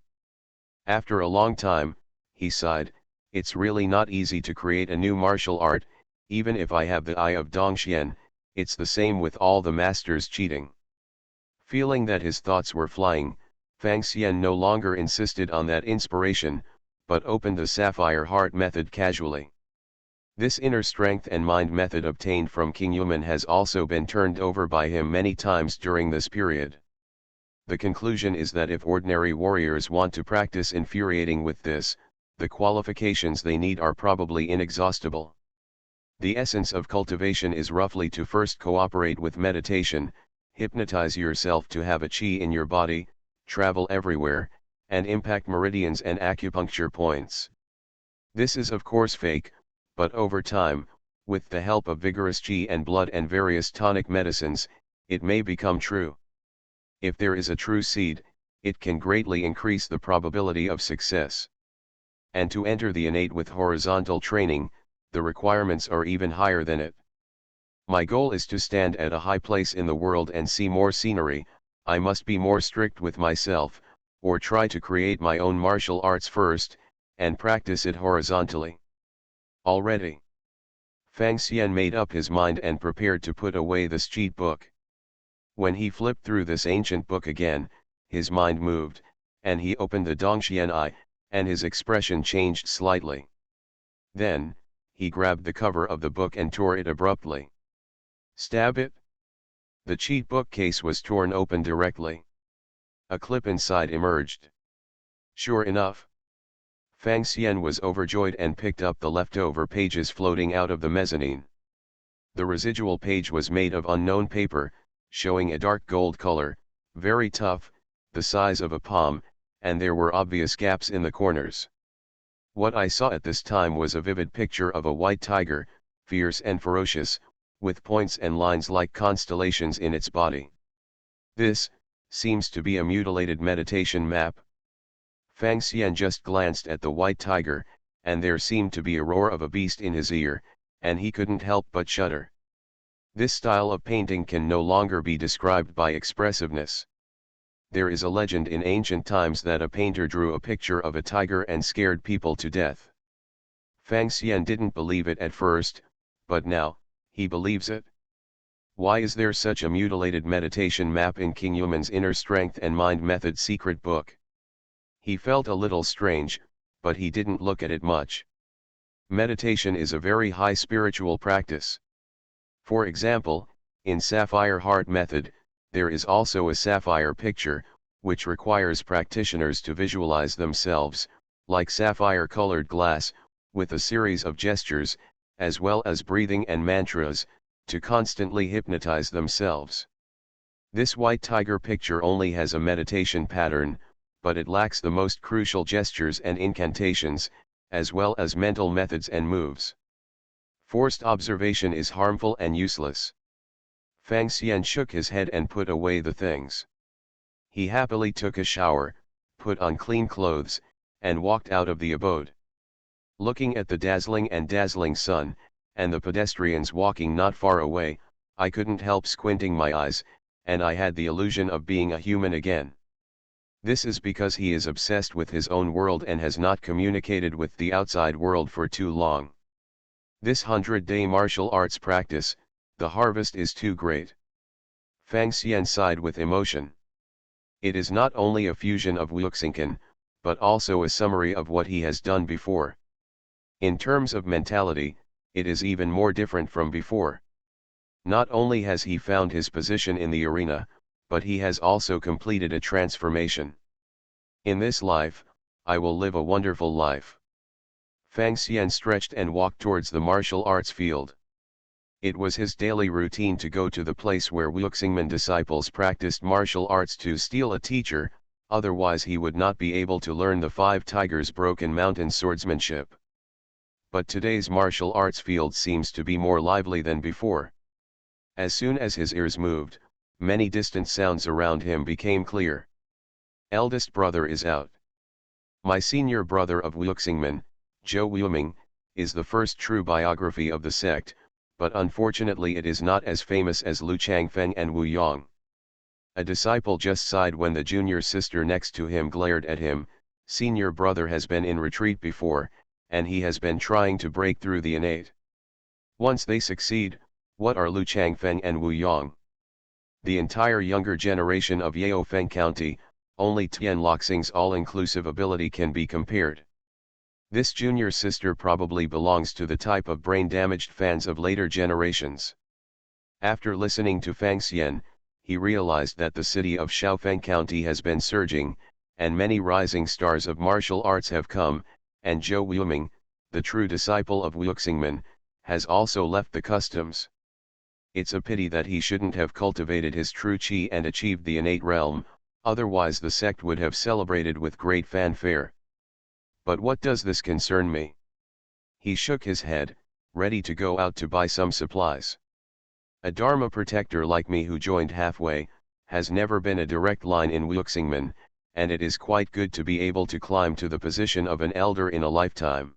After a long time, he sighed, it's really not easy to create a new martial art. Even if I have the Eye of Dongxian, it's the same with all the masters cheating. Feeling that his thoughts were flying, Fang Xian no longer insisted on that inspiration, but opened the Sapphire Heart method casually. This inner strength and mind method obtained from King Yuman has also been turned over by him many times during this period. The conclusion is that if ordinary warriors want to practice infuriating with this, the qualifications they need are probably inexhaustible. The essence of cultivation is roughly to first cooperate with meditation, hypnotize yourself to have a chi in your body, travel everywhere, and impact meridians and acupuncture points. This is of course fake, but over time, with the help of vigorous chi and blood and various tonic medicines, it may become true. If there is a true seed, it can greatly increase the probability of success. And to enter the innate with horizontal training, the requirements are even higher than it. My goal is to stand at a high place in the world and see more scenery. I must be more strict with myself, or try to create my own martial arts first, and practice it horizontally. Already, Fang Xian made up his mind and prepared to put away this cheat book. When he flipped through this ancient book again, his mind moved, and he opened the Dongxian Eye, and his expression changed slightly. Then, he grabbed the cover of the book and tore it abruptly. Stab it? The cheat bookcase was torn open directly. A clip inside emerged. Sure enough, Fang Xian was overjoyed and picked up the leftover pages floating out of the mezzanine. The residual page was made of unknown paper, showing a dark gold color, very tough, the size of a palm, and there were obvious gaps in the corners. What I saw at this time was a vivid picture of a white tiger, fierce and ferocious, with points and lines like constellations in its body. This seems to be a mutilated meditation map. Fang Xian just glanced at the white tiger, and there seemed to be a roar of a beast in his ear, and he couldn't help but shudder. This style of painting can no longer be described by expressiveness. There is a legend in ancient times that a painter drew a picture of a tiger and scared people to death. Fang Xian didn't believe it at first, but now, he believes it. Why is there such a mutilated meditation map in King Yuman's Inner Strength and Mind Method secret book? He felt a little strange, but he didn't look at it much. Meditation is a very high spiritual practice. For example, in Sapphire Heart Method, there is also a sapphire picture, which requires practitioners to visualize themselves, like sapphire-colored glass, with a series of gestures, as well as breathing and mantras, to constantly hypnotize themselves. This white tiger picture only has a meditation pattern, but it lacks the most crucial gestures and incantations, as well as mental methods and moves. Forced observation is harmful and useless. Fang Xian shook his head and put away the things. He happily took a shower, put on clean clothes, and walked out of the abode. Looking at the dazzling sun, and the pedestrians walking not far away, I couldn't help squinting my eyes, and I had the illusion of being a human again. This is because he is obsessed with his own world and has not communicated with the outside world for too long. This 100-day martial arts practice, the harvest is too great. Fang Xian sighed with emotion. It is not only a fusion of Wuxingkan, but also a summary of what he has done before. In terms of mentality, it is even more different from before. Not only has he found his position in the arena, but he has also completed a transformation. In this life, I will live a wonderful life. Fang Xian stretched and walked towards the martial arts field. It was his daily routine to go to the place where Wuxingmen disciples practiced martial arts to steal a teacher, otherwise he would not be able to learn the 5 Tigers Broken Mountain swordsmanship. But today's martial arts field seems to be more lively than before. As soon as his ears moved, many distant sounds around him became clear. Eldest brother is out. My senior brother of Wuxingmen, Zhou Wuming, is the first true biography of the sect, but unfortunately it is not as famous as Lu Changfeng and Wu Yang. A disciple just sighed when the junior sister next to him glared at him. Senior brother has been in retreat before, and he has been trying to break through the innate. Once they succeed, what are Lu Changfeng and Wu Yang? The entire younger generation of Yaofeng County, only Tian Loxing's all-inclusive ability can be compared. This junior sister probably belongs to the type of brain-damaged fans of later generations. After listening to Fang Xian, he realized that the city of Shaofeng County has been surging, and many rising stars of martial arts have come, and Zhou Wuming, the true disciple of Wuxingmen, has also left the customs. It's a pity that he shouldn't have cultivated his true qi and achieved the innate realm, otherwise the sect would have celebrated with great fanfare. But what does this concern me? He shook his head, ready to go out to buy some supplies. A Dharma protector like me who joined halfway, has never been a direct line in Wuxingmen, and it is quite good to be able to climb to the position of an elder in a lifetime.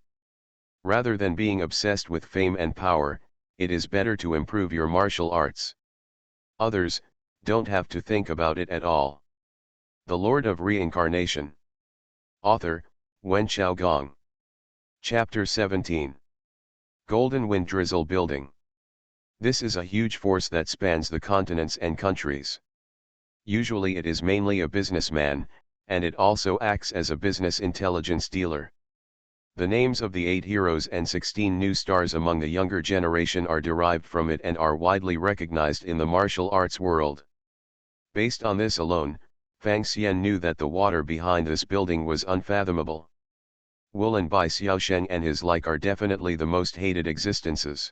Rather than being obsessed with fame and power, it is better to improve your martial arts. Others don't have to think about it at all. The Lord of Reincarnation. Author, Wen Xiaogong. Chapter 17. Golden Wind Drizzle Building. This is a huge force that spans the continents and countries. Usually it is mainly a businessman, and it also acts as a business intelligence dealer. The names of the 8 heroes and 16 new stars among the younger generation are derived from it and are widely recognized in the martial arts world. Based on this alone, Fang Xian knew that the water behind this building was unfathomable. Wulin Bai Xiaosheng and his like are definitely the most hated existences.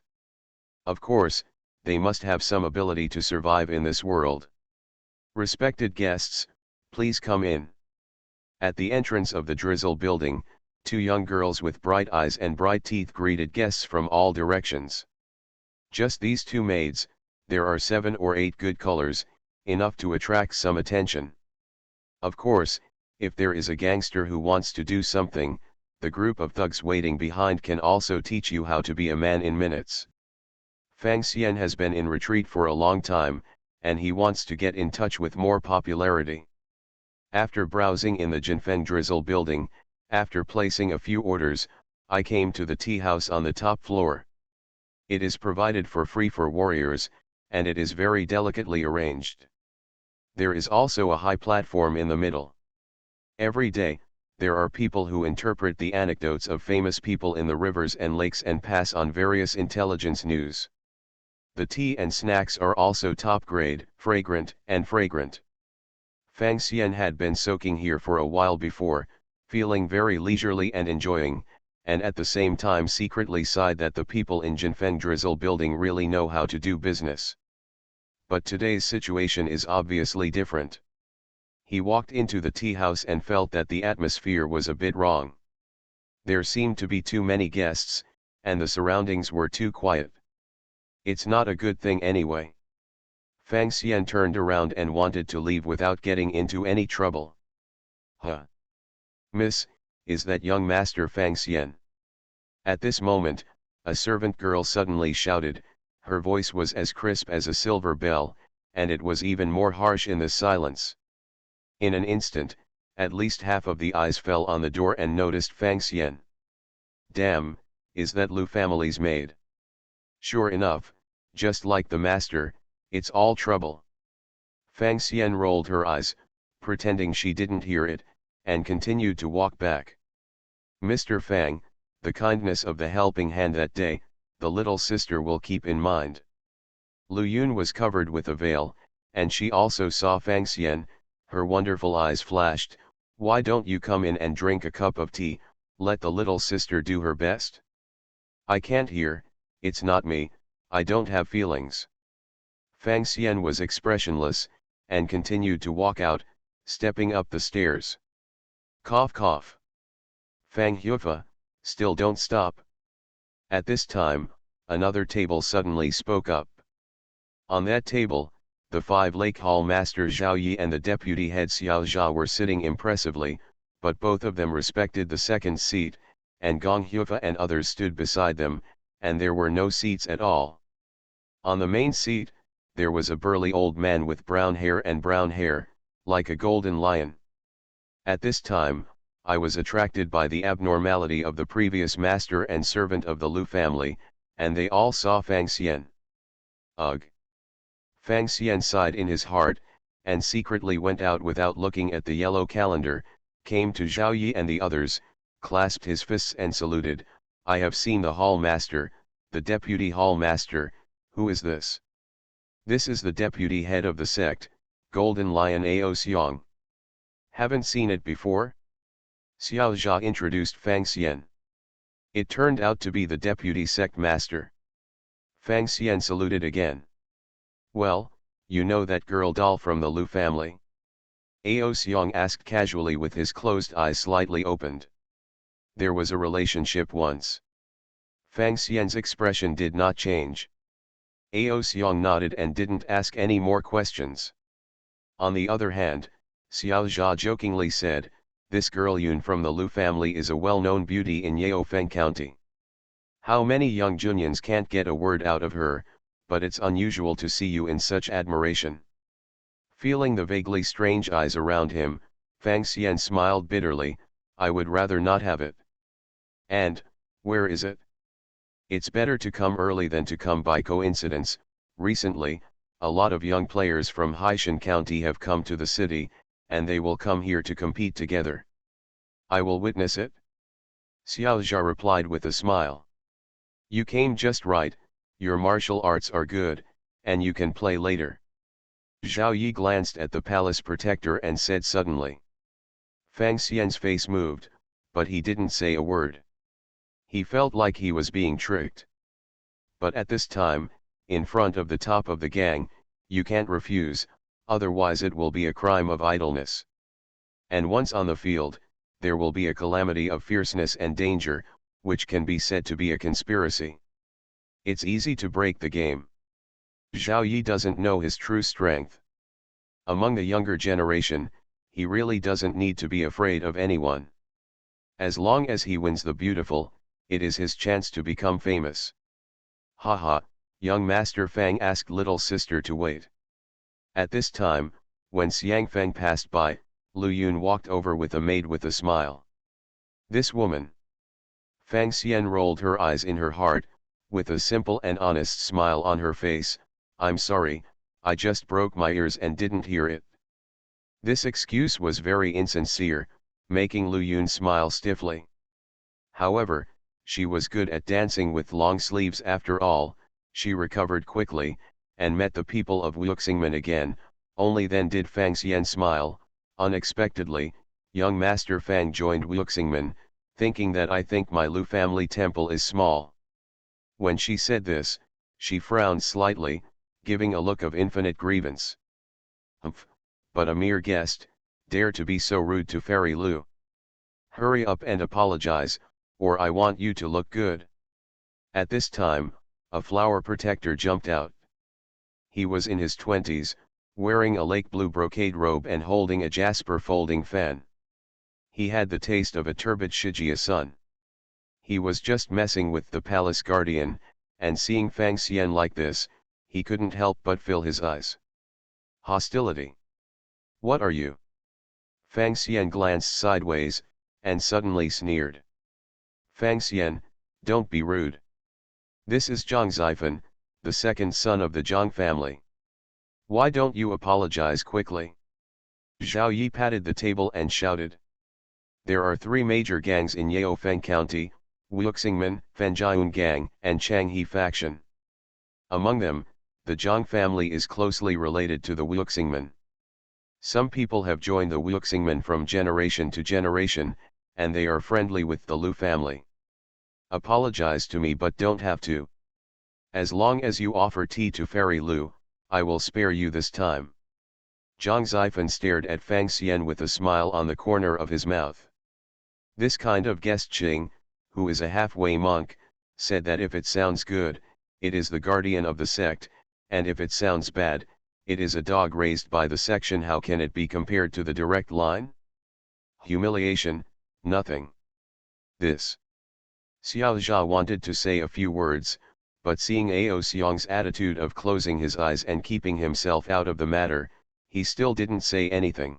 Of course, they must have some ability to survive in this world. Respected guests, please come in. At the entrance of the Drizzle building, 2 young girls with bright eyes and bright teeth greeted guests from all directions. Just these 2 maids, there are 7 or 8 good colors, enough to attract some attention. Of course, if there is a gangster who wants to do something, the group of thugs waiting behind can also teach you how to be a man in minutes. Fang Xian has been in retreat for a long time, and he wants to get in touch with more popularity. After browsing in the Jinfeng Drizzle building, after placing a few orders, I came to the tea house on the top floor. It is provided for free for warriors, and it is very delicately arranged. There is also a high platform in the middle. Every day, there are people who interpret the anecdotes of famous people in the rivers and lakes and pass on various intelligence news. The tea and snacks are also top grade, fragrant. Fang Xian had been soaking here for a while before, feeling very leisurely and enjoying, and at the same time secretly sighed that the people in Jinfeng Drizzle building really know how to do business. But today's situation is obviously different. He walked into the tea house and felt that the atmosphere was a bit wrong. There seemed to be too many guests, and the surroundings were too quiet. It's not a good thing anyway. Fang Xian turned around and wanted to leave without getting into any trouble. Huh? Miss, is that young Master Fang Xian? At this moment, a servant girl suddenly shouted. Her voice was as crisp as a silver bell, and it was even more harsh in the silence. In an instant, at least half of the eyes fell on the door and noticed Fang Xian. Damn, is that Lu family's maid? Sure enough, just like the master, it's all trouble. Fang Xian rolled her eyes, pretending she didn't hear it, and continued to walk back. Mr. Fang, the kindness of the helping hand that day, the little sister will keep in mind. Lu Yun was covered with a veil, and she also saw Fang Xian. Her wonderful eyes flashed. Why don't you come in and drink a cup of tea, let the little sister do her best? I can't hear, it's not me, I don't have feelings. Fang Xian was expressionless, and continued to walk out, stepping up the stairs. Cough cough. Fang Hufa, still don't stop. At this time, another table suddenly spoke up. On that table, the 5 Lake Hall Master Zhao Yi and the deputy head Xiao Zha were sitting impressively, but both of them respected the second seat, and Gong Hufa and others stood beside them, and there were no seats at all. On the main seat, there was a burly old man with brown hair, like a golden lion. At this time, I was attracted by the abnormality of the previous master and servant of the Lu family, and they all saw Fang Xian. Ugh! Fang Xian sighed in his heart, and secretly went out without looking at the yellow calendar, came to Zhao Yi and the others, clasped his fists and saluted. I have seen the hall master, the deputy hall master. Who is this? This is the deputy head of the sect, Golden Lion Ao Xiong. Haven't seen it before? Xiao Zha introduced Fang Xian. It turned out to be the deputy sect master. Fang Xian saluted again. Well, you know that girl doll from the Lu family? Ao Xiong asked casually with his closed eyes slightly opened. There was a relationship once. Fang Xian's expression did not change. Ao Xiong nodded and didn't ask any more questions. On the other hand, Xiao Zha jokingly said, this girl Yun from the Lu family is a well-known beauty in Yaofeng County. How many young Junyans can't get a word out of her, but it's unusual to see you in such admiration. Feeling the vaguely strange eyes around him, Fang Xian smiled bitterly. I would rather not have it. And, where is it? It's better to come early than to come by coincidence. Recently, a lot of young players from Haishan County have come to the city, and they will come here to compete together. I will witness it. Xiaozhia replied with a smile. You came just right, your martial arts are good, and you can play later. Zhao Yi glanced at the palace protector and said suddenly. Fang Xian's face moved, but he didn't say a word. He felt like he was being tricked. But at this time, in front of the top of the gang, you can't refuse, otherwise it will be a crime of idleness. And once on the field, there will be a calamity of fierceness and danger, which can be said to be a conspiracy. It's easy to break the game. Zhao Yi doesn't know his true strength. Among the younger generation, he really doesn't need to be afraid of anyone. As long as he wins the beautiful, it is his chance to become famous. Haha, young Master Fang asked little sister to wait. At this time, when Xiang Feng passed by, Lu Yun walked over with a maid with a smile. This woman. Fang Xian rolled her eyes in her heart, with a simple and honest smile on her face. I'm sorry, I just broke my ears and didn't hear it. This excuse was very insincere, making Lu Yun smile stiffly. However, she was good at dancing with long sleeves after all. She recovered quickly, and met the people of Wuxingmen again. Only then did Fang Xian smile. Unexpectedly, young Master Fang joined Wuxingmen, thinking that I think my Lu family temple is small. When she said this, she frowned slightly, giving a look of infinite grievance. Humph, but a mere guest, dare to be so rude to Fairy Lu. Hurry up and apologize, or I want you to look good. At this time, a flower protector jumped out. He was in his 20s, wearing a lake blue brocade robe and holding a jasper folding fan. He had the taste of a turbid Shijia son. He was just messing with the palace guardian, and seeing Fang Xian like this, he couldn't help but fill his eyes. Hostility. What are you? Fang Xian glanced sideways, and suddenly sneered. Fang Xian, don't be rude. This is Zhang Zifan, the second son of the Zhang family. Why don't you apologize quickly? Zhao Yi patted the table and shouted. There are three major gangs in Yaofeng County, Wuxingmen, Fanjian Gang, and Changhe faction. Among them, the Zhang family is closely related to the Wuxingmen. Some people have joined the Wuxingmen from generation to generation, and they are friendly with the Lu family. Apologize to me but don't have to. As long as you offer tea to Fairy Lu, I will spare you this time. Zhang Zifan stared at Fang Xian with a smile on the corner of his mouth. This kind of guest Qing, who is a halfway monk, said that if it sounds good, it is the guardian of the sect, and if it sounds bad, it is a dog raised by the section. How can it be compared to the direct line? Humiliation, nothing. This. Xiao Zha wanted to say a few words, but seeing Ao Xiang's attitude of closing his eyes and keeping himself out of the matter, he still didn't say anything.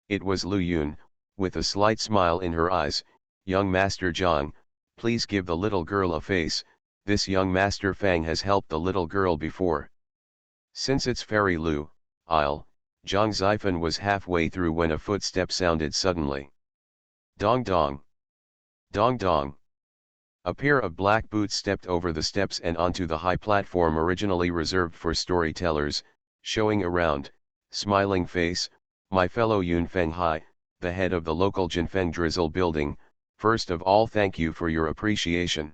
It was Lu Yun, with a slight smile in her eyes. Young Master Zhang, please give the little girl a face. This young Master Fang has helped the little girl before. Since it's Fairy Lu, Zhang Zifan was halfway through when a footstep sounded suddenly. Dong dong. Dong dong. A pair of black boots stepped over the steps and onto the high platform originally reserved for storytellers, showing a round, smiling face. My fellow Yun Feng Hai, the head of the local Jinfeng Drizzle building, first of all thank you for your appreciation.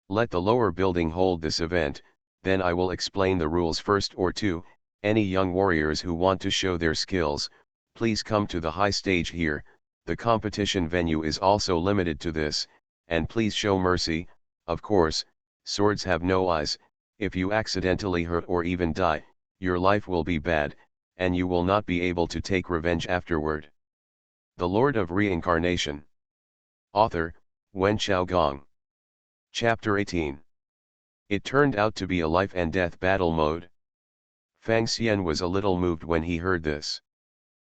Let the lower building hold this event, then I will explain the rules first. Or two, any young warriors who want to show their skills, please come to the high stage here. The competition venue is also limited to this, and please show mercy. Of course, swords have no eyes. If you accidentally hurt or even die, your life will be bad, and you will not be able to take revenge afterward. The Lord of Reincarnation. Author, Wen Xiaogong. Chapter 18. It turned out to be a life and death battle mode. Fang Xian was a little moved when he heard this.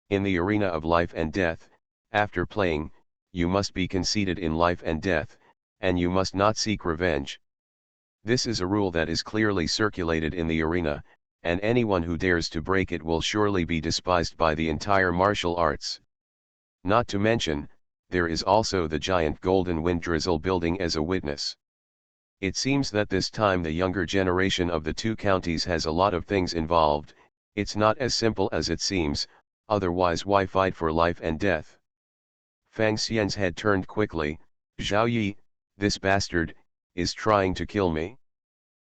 In the arena of life and death, after playing, you must be conceited in life and death, and you must not seek revenge. This is a rule that is clearly circulated in the arena, and anyone who dares to break it will surely be despised by the entire martial arts. Not to mention, there is also the giant golden wind drizzle building as a witness. It seems that this time the younger generation of the two counties has a lot of things involved. It's not as simple as it seems, otherwise why fight for life and death? Fang Xian's head turned quickly. Zhao Yi, this bastard, is trying to kill me.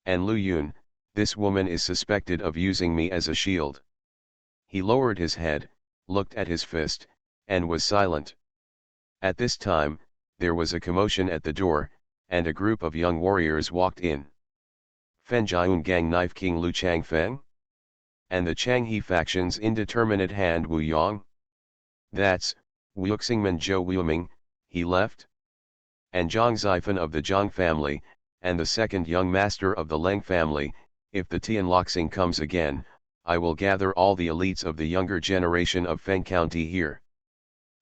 And Lu Yun, this woman is suspected of using me as a shield. He lowered his head, looked at his fist, and was silent. At this time, there was a commotion at the door, and a group of young warriors walked in. Fen Jiayun Gang Knife King Lu Changfeng? And the Changhe faction's indeterminate hand Wu Yang? That's, Wuxingman Zhou Wuoming, he left? And Zhang Zifan of the Zhang family, and the second young master of the Leng family. If the Tianluoxing comes again, I will gather all the elites of the younger generation of Feng County here.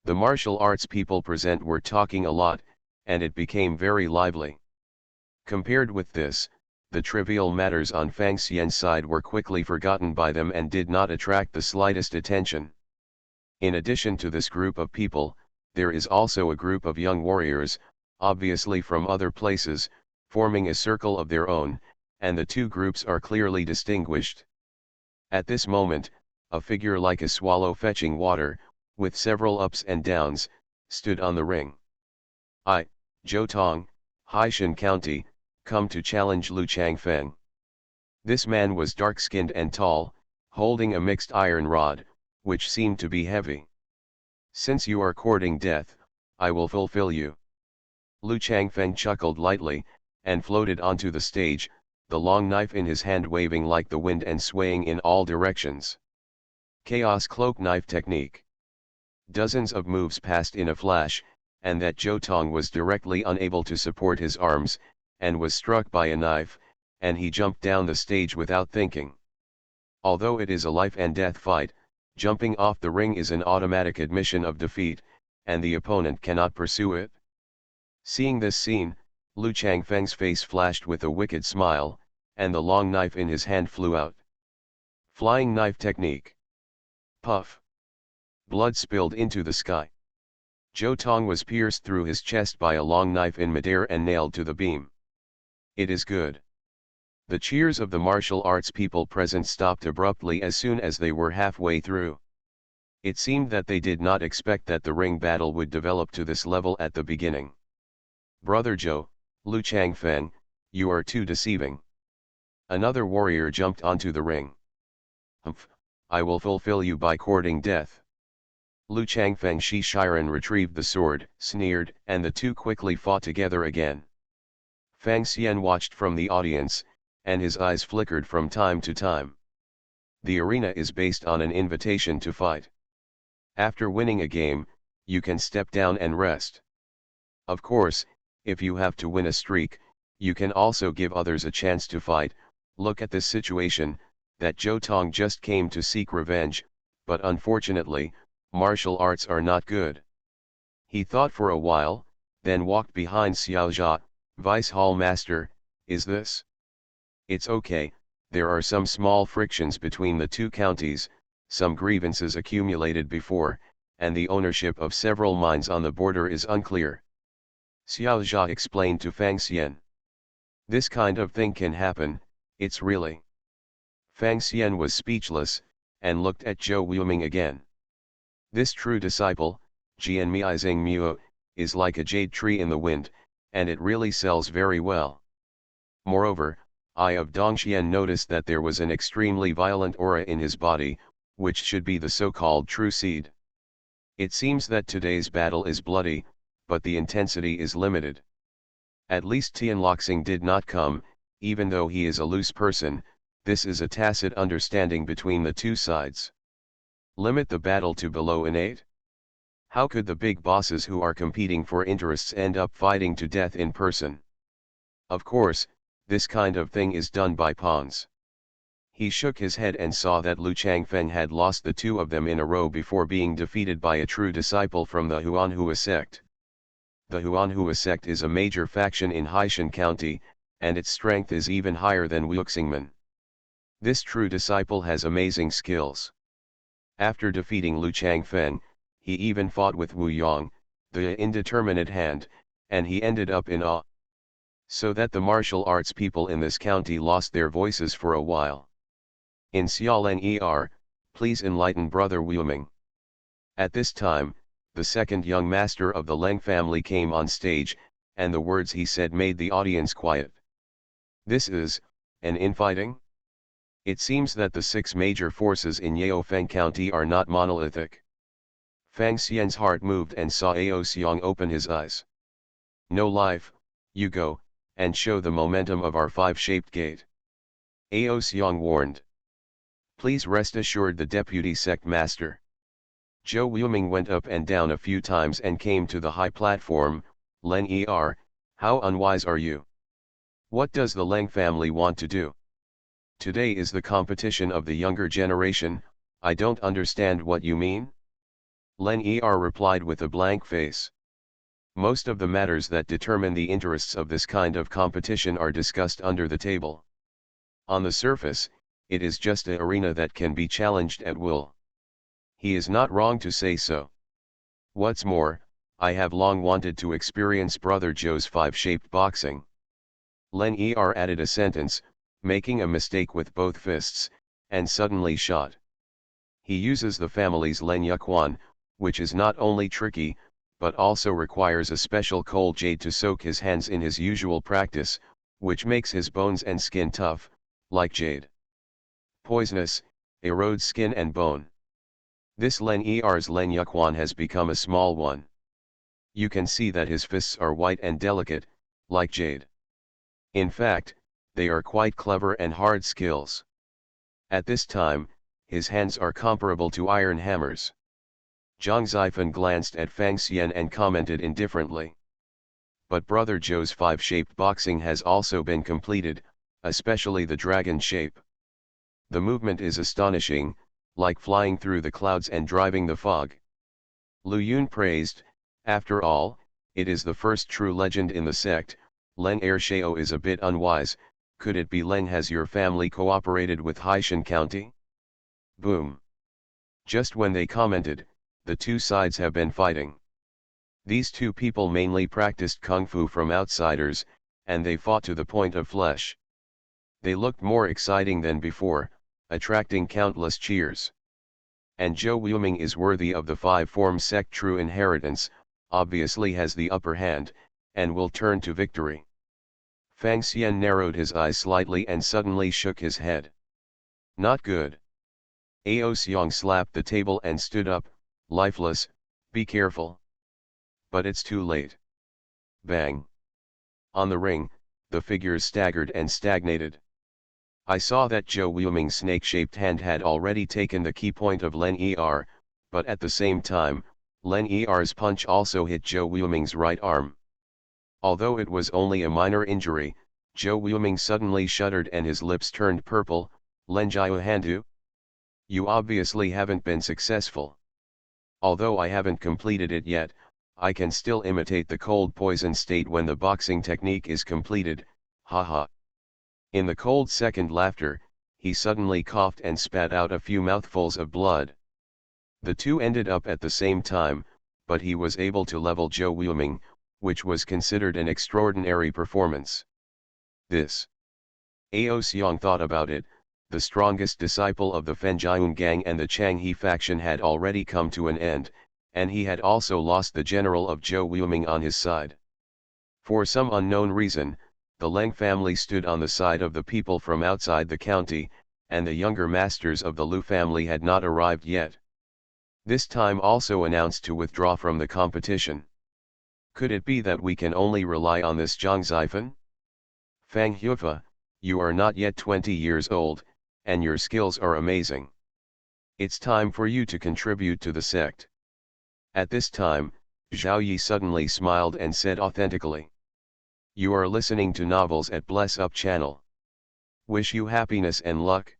The martial arts people present were talking a lot, and it became very lively. Compared with this, the trivial matters on Fang Xian's side were quickly forgotten by them and did not attract the slightest attention. In addition to this group of people, there is also a group of young warriors, obviously from other places, forming a circle of their own, and the two groups are clearly distinguished. At this moment, a figure like a swallow fetching water, with several ups and downs, stood on the ring. I, Zhou Tong, Haishan County, come to challenge Lu Changfeng. This man was dark-skinned and tall, holding a mixed iron rod, which seemed to be heavy. Since you are courting death, I will fulfill you. Lu Changfeng chuckled lightly, and floated onto the stage, the long knife in his hand waving like the wind and swaying in all directions. Chaos cloak knife technique. Dozens of moves passed in a flash, and that Zhou Tong was directly unable to support his arms, and was struck by a knife, and he jumped down the stage without thinking. Although it is a life and death fight, jumping off the ring is an automatic admission of defeat, and the opponent cannot pursue it. Seeing this scene, Lu Changfeng's face flashed with a wicked smile, and the long knife in his hand flew out. Flying knife technique. Puff. Blood spilled into the sky. Zhou Tong was pierced through his chest by a long knife in midair and nailed to the beam. It is good. The cheers of the martial arts people present stopped abruptly as soon as they were halfway through. It seemed that they did not expect that the ring battle would develop to this level at the beginning. Brother Zhou, Lu Changfeng, you are too deceiving. Another warrior jumped onto the ring. Humph, I will fulfill you by courting death. Lu Changfeng Shi Shiren retrieved the sword, sneered, and the two quickly fought together again. Fang Xian watched from the audience, and his eyes flickered from time to time. The arena is based on an invitation to fight. After winning a game, you can step down and rest. Of course, if you have to win a streak, you can also give others a chance to fight. Look at this situation, that Zhou Tong just came to seek revenge, but unfortunately, martial arts are not good. He thought for a while, then walked behind Xiao Jia, Vice Hall Master. Is this? It's okay, there are some small frictions between the two counties, some grievances accumulated before, and the ownership of several mines on the border is unclear. Xiao Jia explained to Fang Xian. This kind of thing can happen, it's really. Fang Xian was speechless, and looked at Zhou Wuoming again. This true disciple, Jian Miizing Muo, is like a jade tree in the wind, and it really sells very well. Moreover, I of Dongxian noticed that there was an extremely violent aura in his body, which should be the so-called true seed. It seems that today's battle is bloody, but the intensity is limited. At least Tianluoxing did not come, even though he is a loose person. This is a tacit understanding between the two sides. Limit the battle to below an 8? How could the big bosses who are competing for interests end up fighting to death in person? Of course, this kind of thing is done by pawns. He shook his head and saw that Lu Changfeng had lost the two of them in a row before being defeated by a true disciple from the Huanhua sect. The Huanhua sect is a major faction in Haishan County, and its strength is even higher than Wuxingman. This true disciple has amazing skills. After defeating Lu Changfeng, he even fought with Wu Yang, the indeterminate hand, and he ended up in awe. So that the martial arts people in this county lost their voices for a while. In Seinen, please enlighten Brother Wyoming. At this time, the second young master of the Leng family came on stage, and the words he said made the audience quiet. This is, an infighting? It seems that the 6 major forces in Yaofeng County are not monolithic. Fang Xian's heart moved and saw Ao Xiong open his eyes. No life, you go, and show the momentum of our 5-shaped gate. Ao Xiong warned. Please rest assured, the deputy sect master. Zhou Wyoming went up and down a few times and came to the high platform. Len how unwise are you? What does the Leng family want to do? Today is the competition of the younger generation. I don't understand what you mean. Len replied with a blank face. Most of the matters that determine the interests of this kind of competition are discussed under the table. On the surface, it is just an arena that can be challenged at will. He is not wrong to say so. What's more, I have long wanted to experience Brother Joe's 5-shaped boxing. Len added a sentence, making a mistake with both fists, and suddenly shot. He uses the family's Len Yuquan, which is not only tricky, but also requires a special cold jade to soak his hands in his usual practice, which makes his bones and skin tough, like jade. Poisonous, erodes skin and bone. This Len Len Yuquan has become a small one. You can see that his fists are white and delicate, like jade. In fact, they are quite clever and hard skills. At this time, his hands are comparable to iron hammers. Zhang Zifen glanced at Fang Xian and commented indifferently. But Brother Joe's 5-shaped boxing has also been completed, especially the dragon shape. The movement is astonishing, like flying through the clouds and driving the fog. Lu Yun praised, after all, it is the first true legend in the sect. Len Shao is a bit unwise. Could it be Len? Has your family cooperated with Haishan County? Boom. Just when they commented, the two sides have been fighting. These two people mainly practiced kung fu from outsiders, and they fought to the point of flesh. They looked more exciting than before, attracting countless cheers. And Zhou Wyoming is worthy of the 5-form sect true inheritance, obviously has the upper hand, and will turn to victory. Fang Xian narrowed his eyes slightly and suddenly shook his head. Not good. Ao Xiong slapped the table and stood up, lifeless. Be careful. But it's too late. Bang. On the ring, the figures staggered and stagnated. I saw that Zhou Wyoming's snake-shaped hand had already taken the key point of Len but at the same time, Len punch also hit Zhou Wyoming's right arm. Although it was only a minor injury, Zhou Wyoming suddenly shuddered and his lips turned purple. Len Handu? You obviously haven't been successful. Although I haven't completed it yet, I can still imitate the cold poison state when the boxing technique is completed, haha. In the cold second laughter, he suddenly coughed and spat out a few mouthfuls of blood. The two ended up at the same time, but he was able to level Zhou Wyoming, which was considered an extraordinary performance. This. Ao Xiong thought about it. The strongest disciple of the Fenjiang gang and the Changhe faction had already come to an end, and he had also lost the general of Zhou Wyoming on his side. For some unknown reason, the Leng family stood on the side of the people from outside the county, and the younger masters of the Lu family had not arrived yet. This time also announced to withdraw from the competition. Could it be that we can only rely on this Zhang Zifen? Fang Hufa, you are not yet 20 years old, and your skills are amazing. It's time for you to contribute to the sect. At this time, Zhao Yi suddenly smiled and said authentically. You are listening to novels at Bless Up channel. Wish you happiness and luck.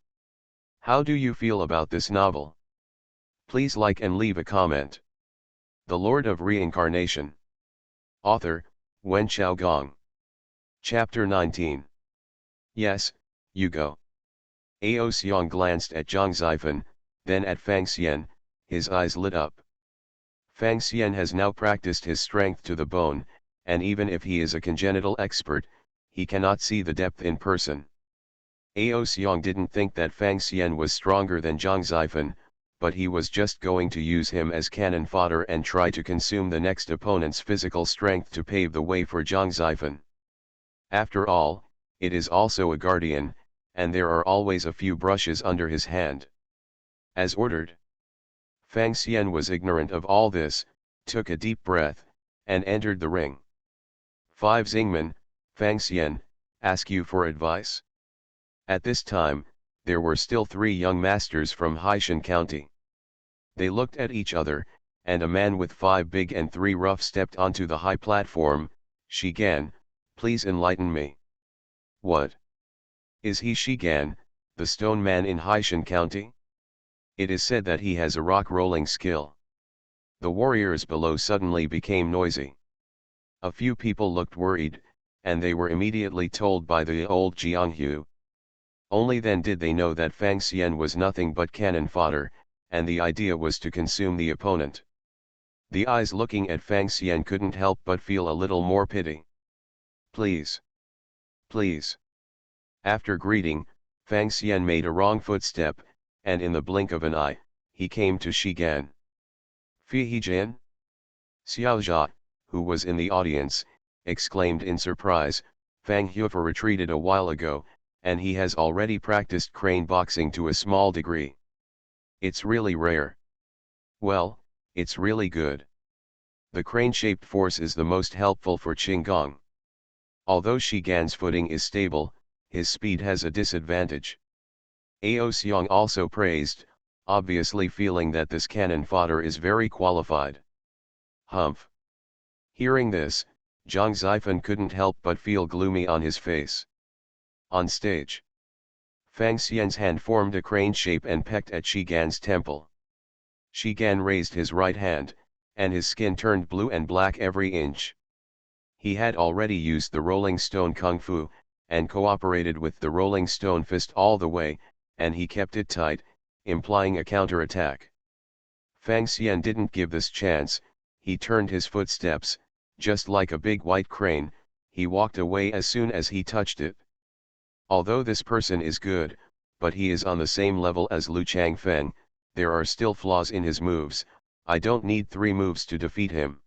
How do you feel about this novel? Please like and leave a comment. The Lord of Reincarnation. Author, Wen Xiaogong. Chapter 19. Yes, you go. Ao Xiong glanced at Zhang Zifen, then at Fang Xian. His eyes lit up. Fang Xian has now practiced his strength to the bone, and even if he is a congenital expert, he cannot see the depth in person. Ao Xiong didn't think that Fang Xian was stronger than Zhang Zifen, but he was just going to use him as cannon fodder and try to consume the next opponent's physical strength to pave the way for Zhang Zifen. After all, it is also a guardian, and there are always a few brushes under his hand. As ordered. Fang Xian was ignorant of all this, took a deep breath, and entered the ring. 5 Xingmen, Fang Xian, ask you for advice. At this time, there were still 3 young masters from Haishan County. They looked at each other, and a man with 5 big and 3 rough stepped onto the high platform. Shigan, please enlighten me. What? Is he Shigan, the stone man in Haishan County? It is said that he has a rock-rolling skill. The warriors below suddenly became noisy. A few people looked worried, and they were immediately told by the old Jianghu. Only then did they know that Fang Xian was nothing but cannon fodder, and the idea was to consume the opponent. The eyes looking at Fang Xian couldn't help but feel a little more pity. Please. Please. After greeting, Fang Xian made a wrong footstep, and in the blink of an eye, he came to Shigan. Fihijian? Xiaojia, who was in the audience, exclaimed in surprise, Fang Hufa retreated a while ago, and he has already practiced crane boxing to a small degree. It's really rare. Well, it's really good. The crane-shaped force is the most helpful for Qinggong. Although Shigan's footing is stable, his speed has a disadvantage. Ao Xiong also praised, obviously feeling that this cannon fodder is very qualified. Humph. Hearing this, Zhang Zifen couldn't help but feel gloomy on his face. On stage, Fang Xian's hand formed a crane shape and pecked at Shigan's temple. Shigan raised his right hand, and his skin turned blue and black every inch. He had already used the Rolling Stone Kung Fu, and cooperated with the Rolling Stone Fist all the way, and he kept it tight, implying a counterattack. Fang Xian didn't give this chance. He turned his footsteps, just like a big white crane. He walked away as soon as he touched it. Although this person is good, but he is on the same level as Lu Changfeng, there are still flaws in his moves. I don't need 3 moves to defeat him.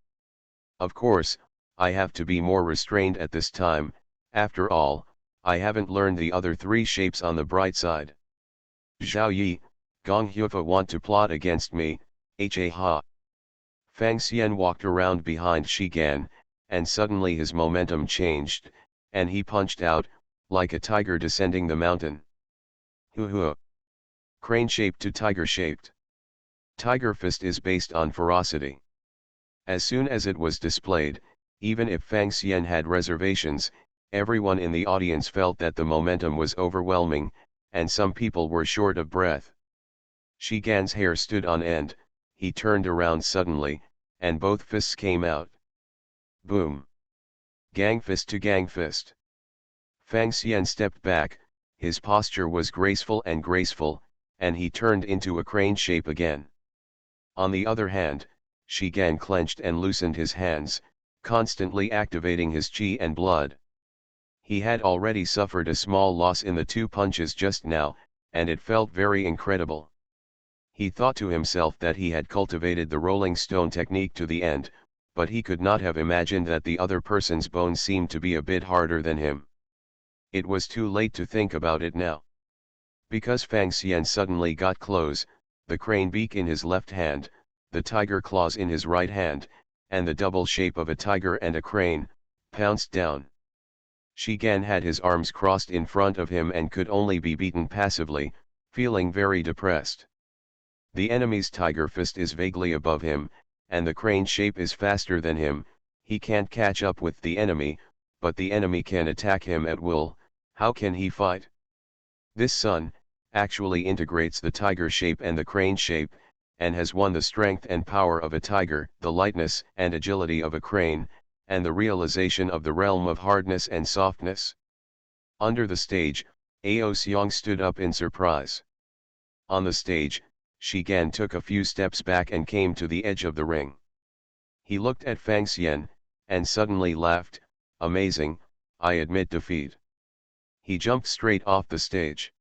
Of course, I have to be more restrained at this time. After all, I haven't learned the other 3 shapes on the bright side. Zhao Yi, Gong Hufa want to plot against me, ha. Fang Xian walked around behind Shigan, and suddenly his momentum changed, and he punched out, like a tiger descending the mountain. Hu. Crane-shaped to tiger-shaped. Tiger fist is based on ferocity. As soon as it was displayed, even if Fang Xian had reservations, everyone in the audience felt that the momentum was overwhelming, and some people were short of breath. Shigan's hair stood on end. He turned around suddenly, and both fists came out. Boom. Gang fist to gang fist. Fang Xian stepped back, his posture was graceful, and he turned into a crane shape again. On the other hand, Shigan clenched and loosened his hands, constantly activating his qi and blood. He had already suffered a small loss in the 2 punches just now, and it felt very incredible. He thought to himself that he had cultivated the rolling stone technique to the end, but he could not have imagined that the other person's bones seemed to be a bit harder than him. It was too late to think about it now. Because Fang Xian suddenly got close, the crane beak in his left hand, the tiger claws in his right hand, and the double shape of a tiger and a crane, pounced down. Shigan had his arms crossed in front of him and could only be beaten passively, feeling very depressed. The enemy's tiger fist is vaguely above him, and the crane shape is faster than him. He can't catch up with the enemy, but the enemy can attack him at will. How can he fight? This Sun actually integrates the tiger shape and the crane shape, and has won the strength and power of a tiger, the lightness and agility of a crane, and the realization of the realm of hardness and softness. Under the stage, Ao Xiong stood up in surprise. On the stage, Shigan took a few steps back and came to the edge of the ring. He looked at Fang Xian, and suddenly laughed, "Amazing, I admit defeat." He jumped straight off the stage.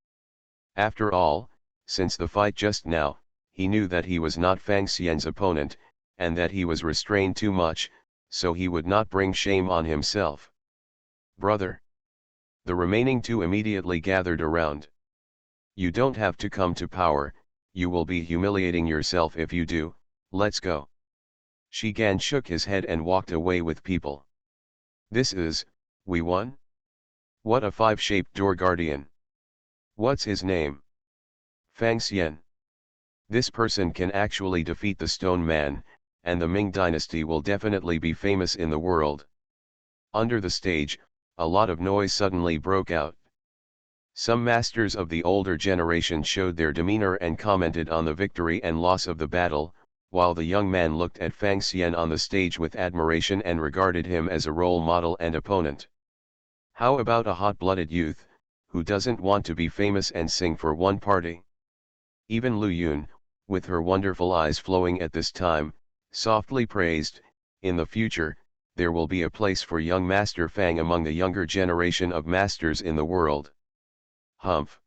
After all, since the fight just now, he knew that he was not Fang Xian's opponent, and that he was restrained too much, so he would not bring shame on himself. "Brother." The remaining two immediately gathered around. "You don't have to come to power, you will be humiliating yourself if you do, let's go." Shi Gan shook his head and walked away with people. We won? What a five-shaped door guardian. What's his name? Fang Xian. This person can actually defeat the Stone Man, and the Ming dynasty will definitely be famous in the world. Under the stage, a lot of noise suddenly broke out. Some masters of the older generation showed their demeanor and commented on the victory and loss of the battle, while the young man looked at Fang Xian on the stage with admiration and regarded him as a role model and opponent. How about a hot-blooded youth, who doesn't want to be famous and sing for one party? Even Lu Yun, with her wonderful eyes flowing at this time, softly praised, "In the future, there will be a place for young Master Fang among the younger generation of masters in the world." Humph!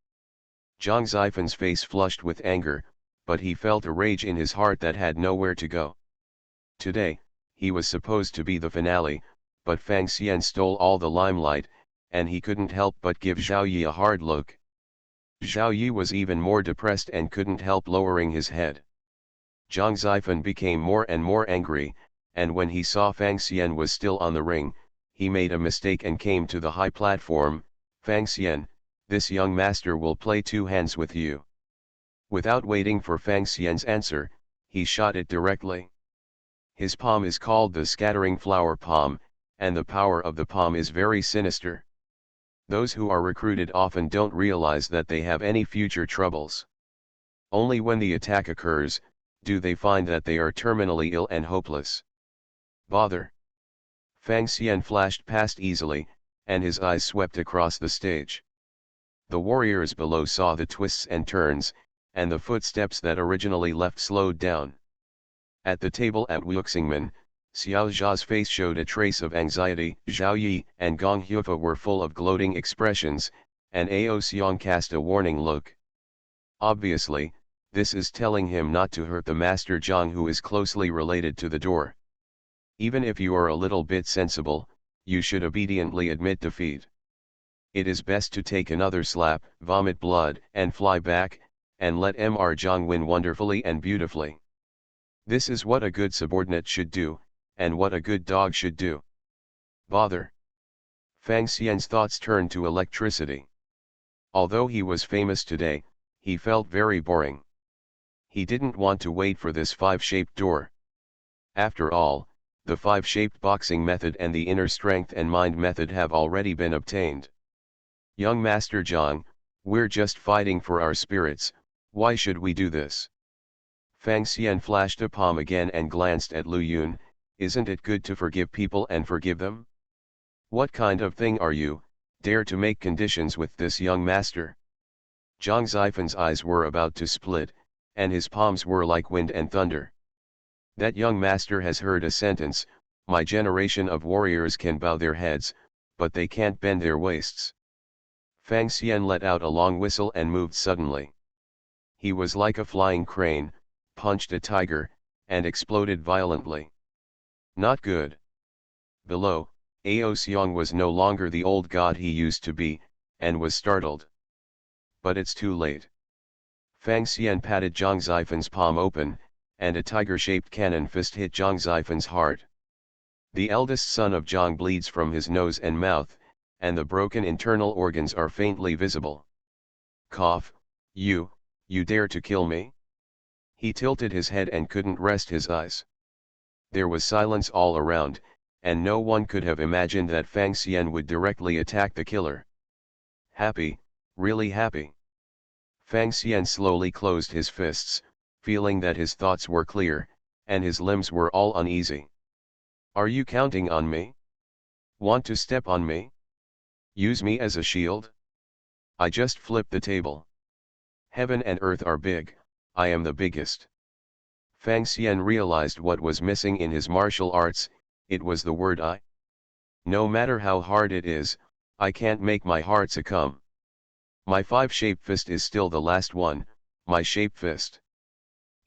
Zhang Zifen's face flushed with anger, but he felt a rage in his heart that had nowhere to go. Today, he was supposed to be the finale, but Fang Xian stole all the limelight, and he couldn't help but give Zhao Yi a hard look. Zhao Yi was even more depressed and couldn't help lowering his head. Zhang Zifen became more and more angry, and when he saw Fang Xian was still on the ring, he made a mistake and came to the high platform. "Fang Xian, this young master will play two hands with you." Without waiting for Fang Xian's answer, he shot it directly. His palm is called the Scattering Flower Palm, and the power of the palm is very sinister. Those who are recruited often don't realize that they have any future troubles. Only when the attack occurs, do they find that they are terminally ill and hopeless. Bother! Fang Xian flashed past easily, and his eyes swept across the stage. The warriors below saw the twists and turns, and the footsteps that originally left slowed down. At the table at Wuxingmen, Xiao Zha's face showed a trace of anxiety. Zhao Yi and Gong Hufa were full of gloating expressions, and Ao Xiong cast a warning look. Obviously, this is telling him not to hurt the Master Zhang, who is closely related to the door. Even if you are a little bit sensible, you should obediently admit defeat. It is best to take another slap, vomit blood, and fly back, and let Mr. Zhang win wonderfully and beautifully. This is what a good subordinate should do, and what a good dog should do. Bother! Fang Xian's thoughts turned to electricity. Although he was famous today, he felt very boring. He didn't want to wait for this five-shaped door. After all, the five-shaped boxing method and the inner strength and mind method have already been obtained. "Young Master Zhang, we're just fighting for our spirits, why should we do this?" Fang Xian flashed a palm again and glanced at Lu Yun. "Isn't it good to forgive people and forgive them? What kind of thing are you, dare to make conditions with this young master?" Zhang Zifen's eyes were about to split, and his palms were like wind and thunder. That young master has heard a sentence: "My generation of warriors can bow their heads, but they can't bend their waists." Fang Xian let out a long whistle and moved suddenly. He was like a flying crane, punched a tiger, and exploded violently. Not good. Below, Ao Xiong was no longer the old god he used to be, and was startled. But it's too late. Fang Xian patted Zhang Zifen's palm open, and a tiger-shaped cannon fist hit Zhang Zifen's heart. The eldest son of Zhang bleeds from his nose and mouth, and the broken internal organs are faintly visible. Cough, you dare to kill me? He tilted his head and couldn't rest his eyes. There was silence all around, and no one could have imagined that Fang Xian would directly attack the killer. Happy, really happy. Fang Xian slowly closed his fists, feeling that his thoughts were clear, and his limbs were all uneasy. "Are you counting on me? Want to step on me? Use me as a shield? I just flip the table. Heaven and earth are big, I am the biggest." Fang Xian realized what was missing in his martial arts, it was the word I. No matter how hard it is, I can't make my heart succumb. My five-shape fist is still the last one, my shape fist.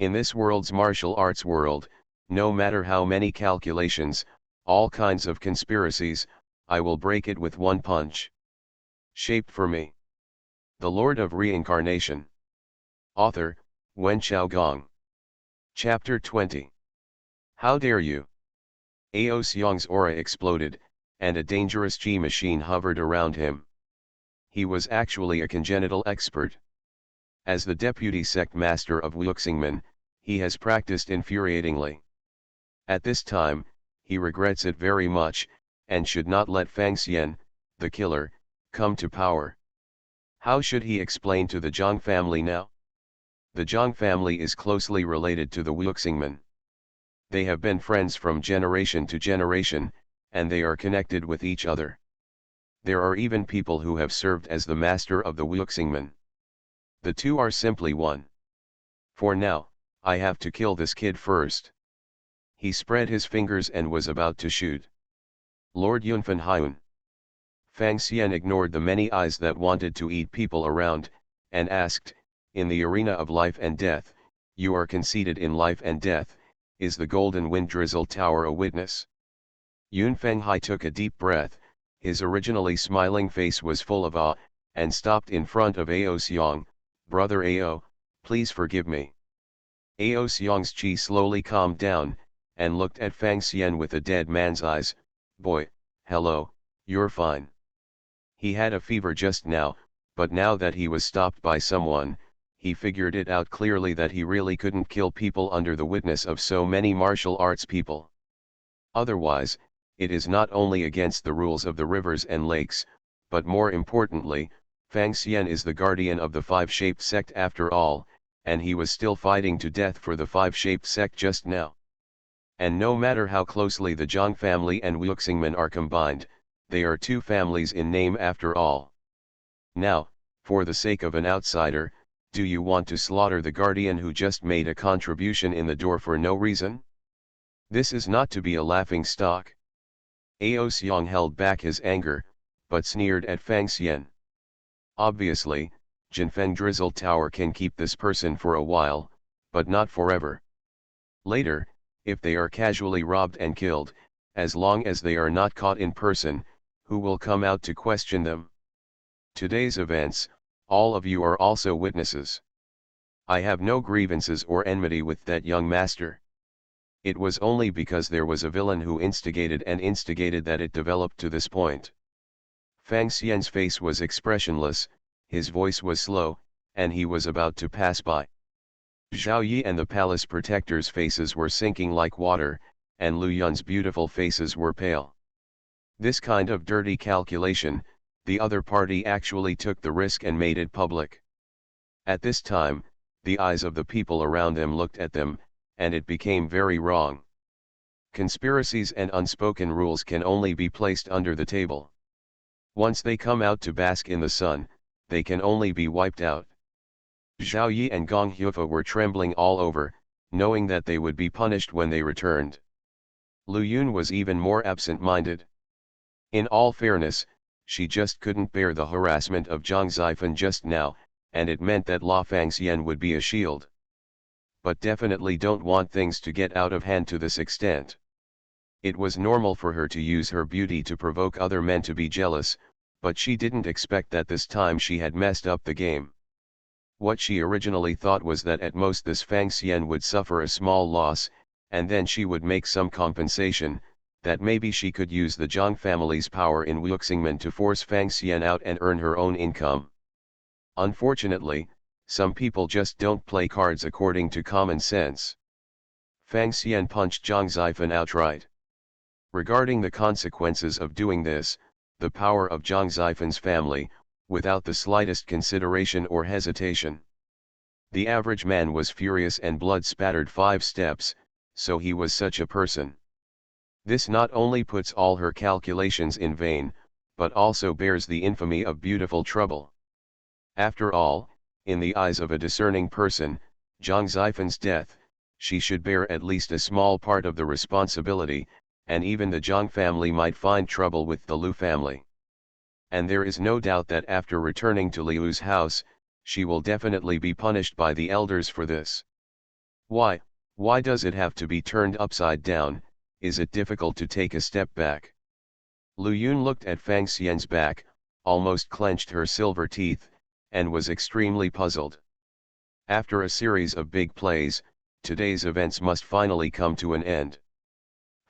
In this world's martial arts world, no matter how many calculations, all kinds of conspiracies, I will break it with one punch. Shape for me. The Lord of Reincarnation. Author, Wen Xiaogong. Chapter 20. How dare you? Ao Xiang's aura exploded, and a dangerous Qi machine hovered around him. He was actually a congenital expert. As the deputy sect master of Wuxingmen, he has practiced infuriatingly. At this time, he regrets it very much, and should not let Fang Xian, the killer, come to power. How should he explain to the Zhang family now? The Zhang family is closely related to the Wuxingmen. They have been friends from generation to generation, and they are connected with each other. There are even people who have served as the master of the Wuxingmen. The two are simply one. For now, I have to kill this kid first. He spread his fingers and was about to shoot. Lord Yunfen Hyun. Fang Xian ignored the many eyes that wanted to eat people around, and asked, in the arena of life and death, you are conceded in life and death, is the golden wind drizzle tower a witness? Yun Fenghai took a deep breath, his originally smiling face was full of awe, and stopped in front of Ao Xiang. Brother Ao, please forgive me. Ao Xiang's chi slowly calmed down, and looked at Fang Xian with a dead man's eyes. Boy, hello, you're fine. He had a fever just now, but now that he was stopped by someone, he figured it out clearly that he really couldn't kill people under the witness of so many martial arts people. Otherwise, it is not only against the rules of the rivers and lakes, but more importantly, Fang Xian is the guardian of the five-shaped sect after all, and he was still fighting to death for the five-shaped sect just now. And no matter how closely the Zhang family and Wuxingmen are combined, they are two families in name after all. Now, for the sake of an outsider, do you want to slaughter the guardian who just made a contribution in the door for no reason? This is not to be a laughing stock. Ao Xiang held back his anger, but sneered at Fang Xian. Obviously, Jinfeng Drizzle Tower can keep this person for a while, but not forever. Later, if they are casually robbed and killed, as long as they are not caught in person, who will come out to question them? Today's events, all of you are also witnesses. I have no grievances or enmity with that young master. It was only because there was a villain who instigated that it developed to this point. Fang Xian's face was expressionless, his voice was slow, and he was about to pass by. Zhao Yi and the palace protectors' faces were sinking like water, and Lu Yun's beautiful faces were pale. This kind of dirty calculation, the other party actually took the risk and made it public. At this time, the eyes of the people around them looked at them, and it became very wrong. Conspiracies and unspoken rules can only be placed under the table. Once they come out to bask in the sun, they can only be wiped out. Zhao Yi and Gong Hufa were trembling all over, knowing that they would be punished when they returned. Lu Yun was even more absent-minded. In all fairness, she just couldn't bear the harassment of Zhang Zifan just now, and it meant that La Fang Xian would be a shield. But definitely don't want things to get out of hand to this extent. It was normal for her to use her beauty to provoke other men to be jealous, but she didn't expect that this time she had messed up the game. What she originally thought was that at most this Fang Xian would suffer a small loss, and then she would make some compensation, that maybe she could use the Zhang family's power in Wuxingmen to force Fang Xian out and earn her own income. Unfortunately, some people just don't play cards according to common sense. Fang Xian punched Zhang Zifan outright. Regarding the consequences of doing this, the power of Zhang Zifan's family, without the slightest consideration or hesitation. The average man was furious and blood spattered 5 steps, so he was such a person. This not only puts all her calculations in vain, but also bears the infamy of beautiful trouble. After all, in the eyes of a discerning person, Zhang Zifan's death, she should bear at least a small part of the responsibility, and even the Zhang family might find trouble with the Lu family. And there is no doubt that after returning to Liu's house, she will definitely be punished by the elders for this. Why does it have to be turned upside down? Is it difficult to take a step back? Lu Yun looked at Fang Xian's back, almost clenched her silver teeth, and was extremely puzzled. After a series of big plays, today's events must finally come to an end.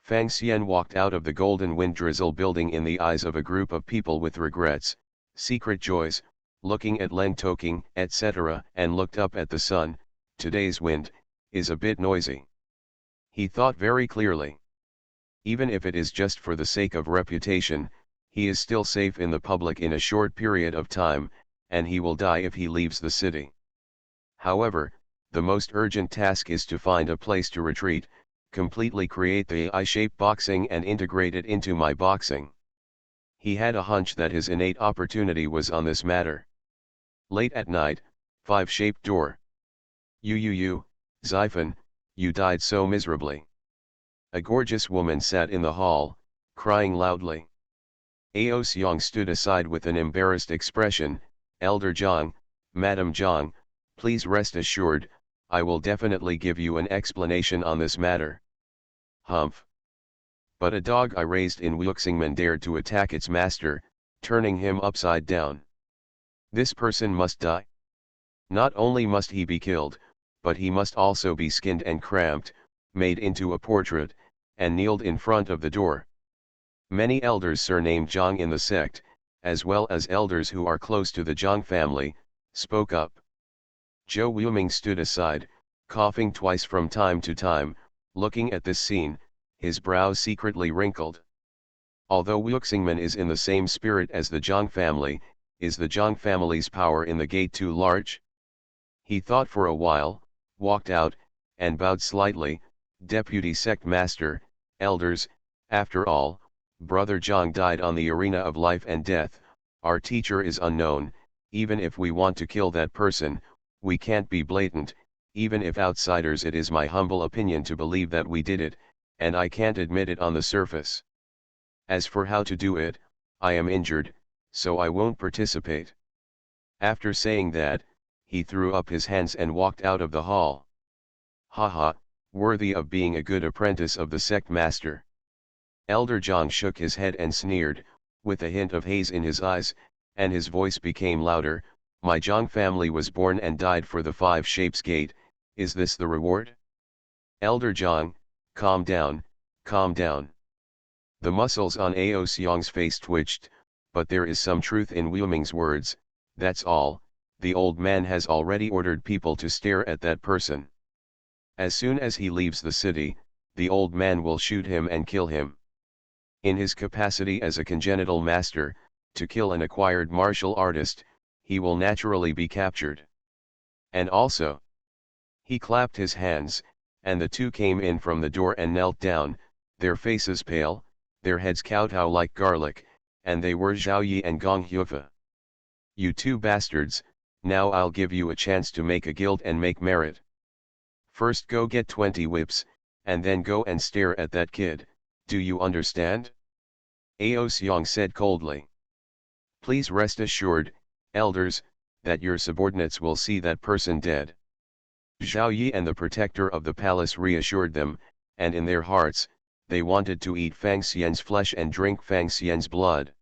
Fang Xian walked out of the Golden Wind Drizzle building in the eyes of a group of people with regrets, secret joys, looking at Leng Toking, etc., and looked up at the sun. Today's wind is a bit noisy. He thought very clearly. Even if it is just for the sake of reputation, he is still safe in the public in a short period of time, and he will die if he leaves the city. However, the most urgent task is to find a place to retreat, completely create the I-shape boxing and integrate it into my boxing. He had a hunch that his innate opportunity was on this matter. Late at night, 5-shaped door. Xifen, you died so miserably. A gorgeous woman sat in the hall, crying loudly. Ao Xiong stood aside with an embarrassed expression. Elder Zhang, Madam Zhang, please rest assured, I will definitely give you an explanation on this matter. Humph. But a dog I raised in Wuxingmen dared to attack its master, turning him upside down. This person must die. Not only must he be killed, but he must also be skinned and cramped, made into a portrait, and kneeled in front of the door. Many elders surnamed Zhang in the sect, as well as elders who are close to the Zhang family, spoke up. Zhou Wuming stood aside, coughing twice from time to time, looking at this scene, his brows secretly wrinkled. Although Wuxingmen is in the same spirit as the Zhang family, is the Zhang family's power in the gate too large? He thought for a while, walked out, and bowed slightly. Deputy Sect Master, elders, after all, Brother Zhang died on the arena of life and death. Our teacher is unknown. Even if we want to kill that person, we can't be blatant. Even if outsiders, it is my humble opinion to believe that we did it, and I can't admit it on the surface. As for how to do it, I am injured, so I won't participate. After saying that, he threw up his hands and walked out of the hall. Haha, worthy of being a good apprentice of the sect master. Elder Zhang shook his head and sneered, with a hint of haze in his eyes, and his voice became louder. My Zhang family was born and died for the 5 Shapes Gate. Is this the reward? Elder Zhang, calm down, calm down. The muscles on Ao Xiong's face twitched, but there is some truth in Wuming's words. That's all. The old man has already ordered people to stare at that person. As soon as he leaves the city, the old man will shoot him and kill him. In his capacity as a congenital master, to kill an acquired martial artist, he will naturally be captured. And also, he clapped his hands, and the two came in from the door and knelt down, their faces pale, their heads kowtow like garlic, and they were Zhao Yi and Gong Hufa. You two bastards, now I'll give you a chance to make a guild and make merit. First go get 20 whips, and then go and stare at that kid. Do you understand? Ao Xiong said coldly. Please rest assured, elders, that your subordinates will see that person dead. Zhao Yi and the protector of the palace reassured them, and in their hearts, they wanted to eat Fang Xian's flesh and drink Fang Xian's blood.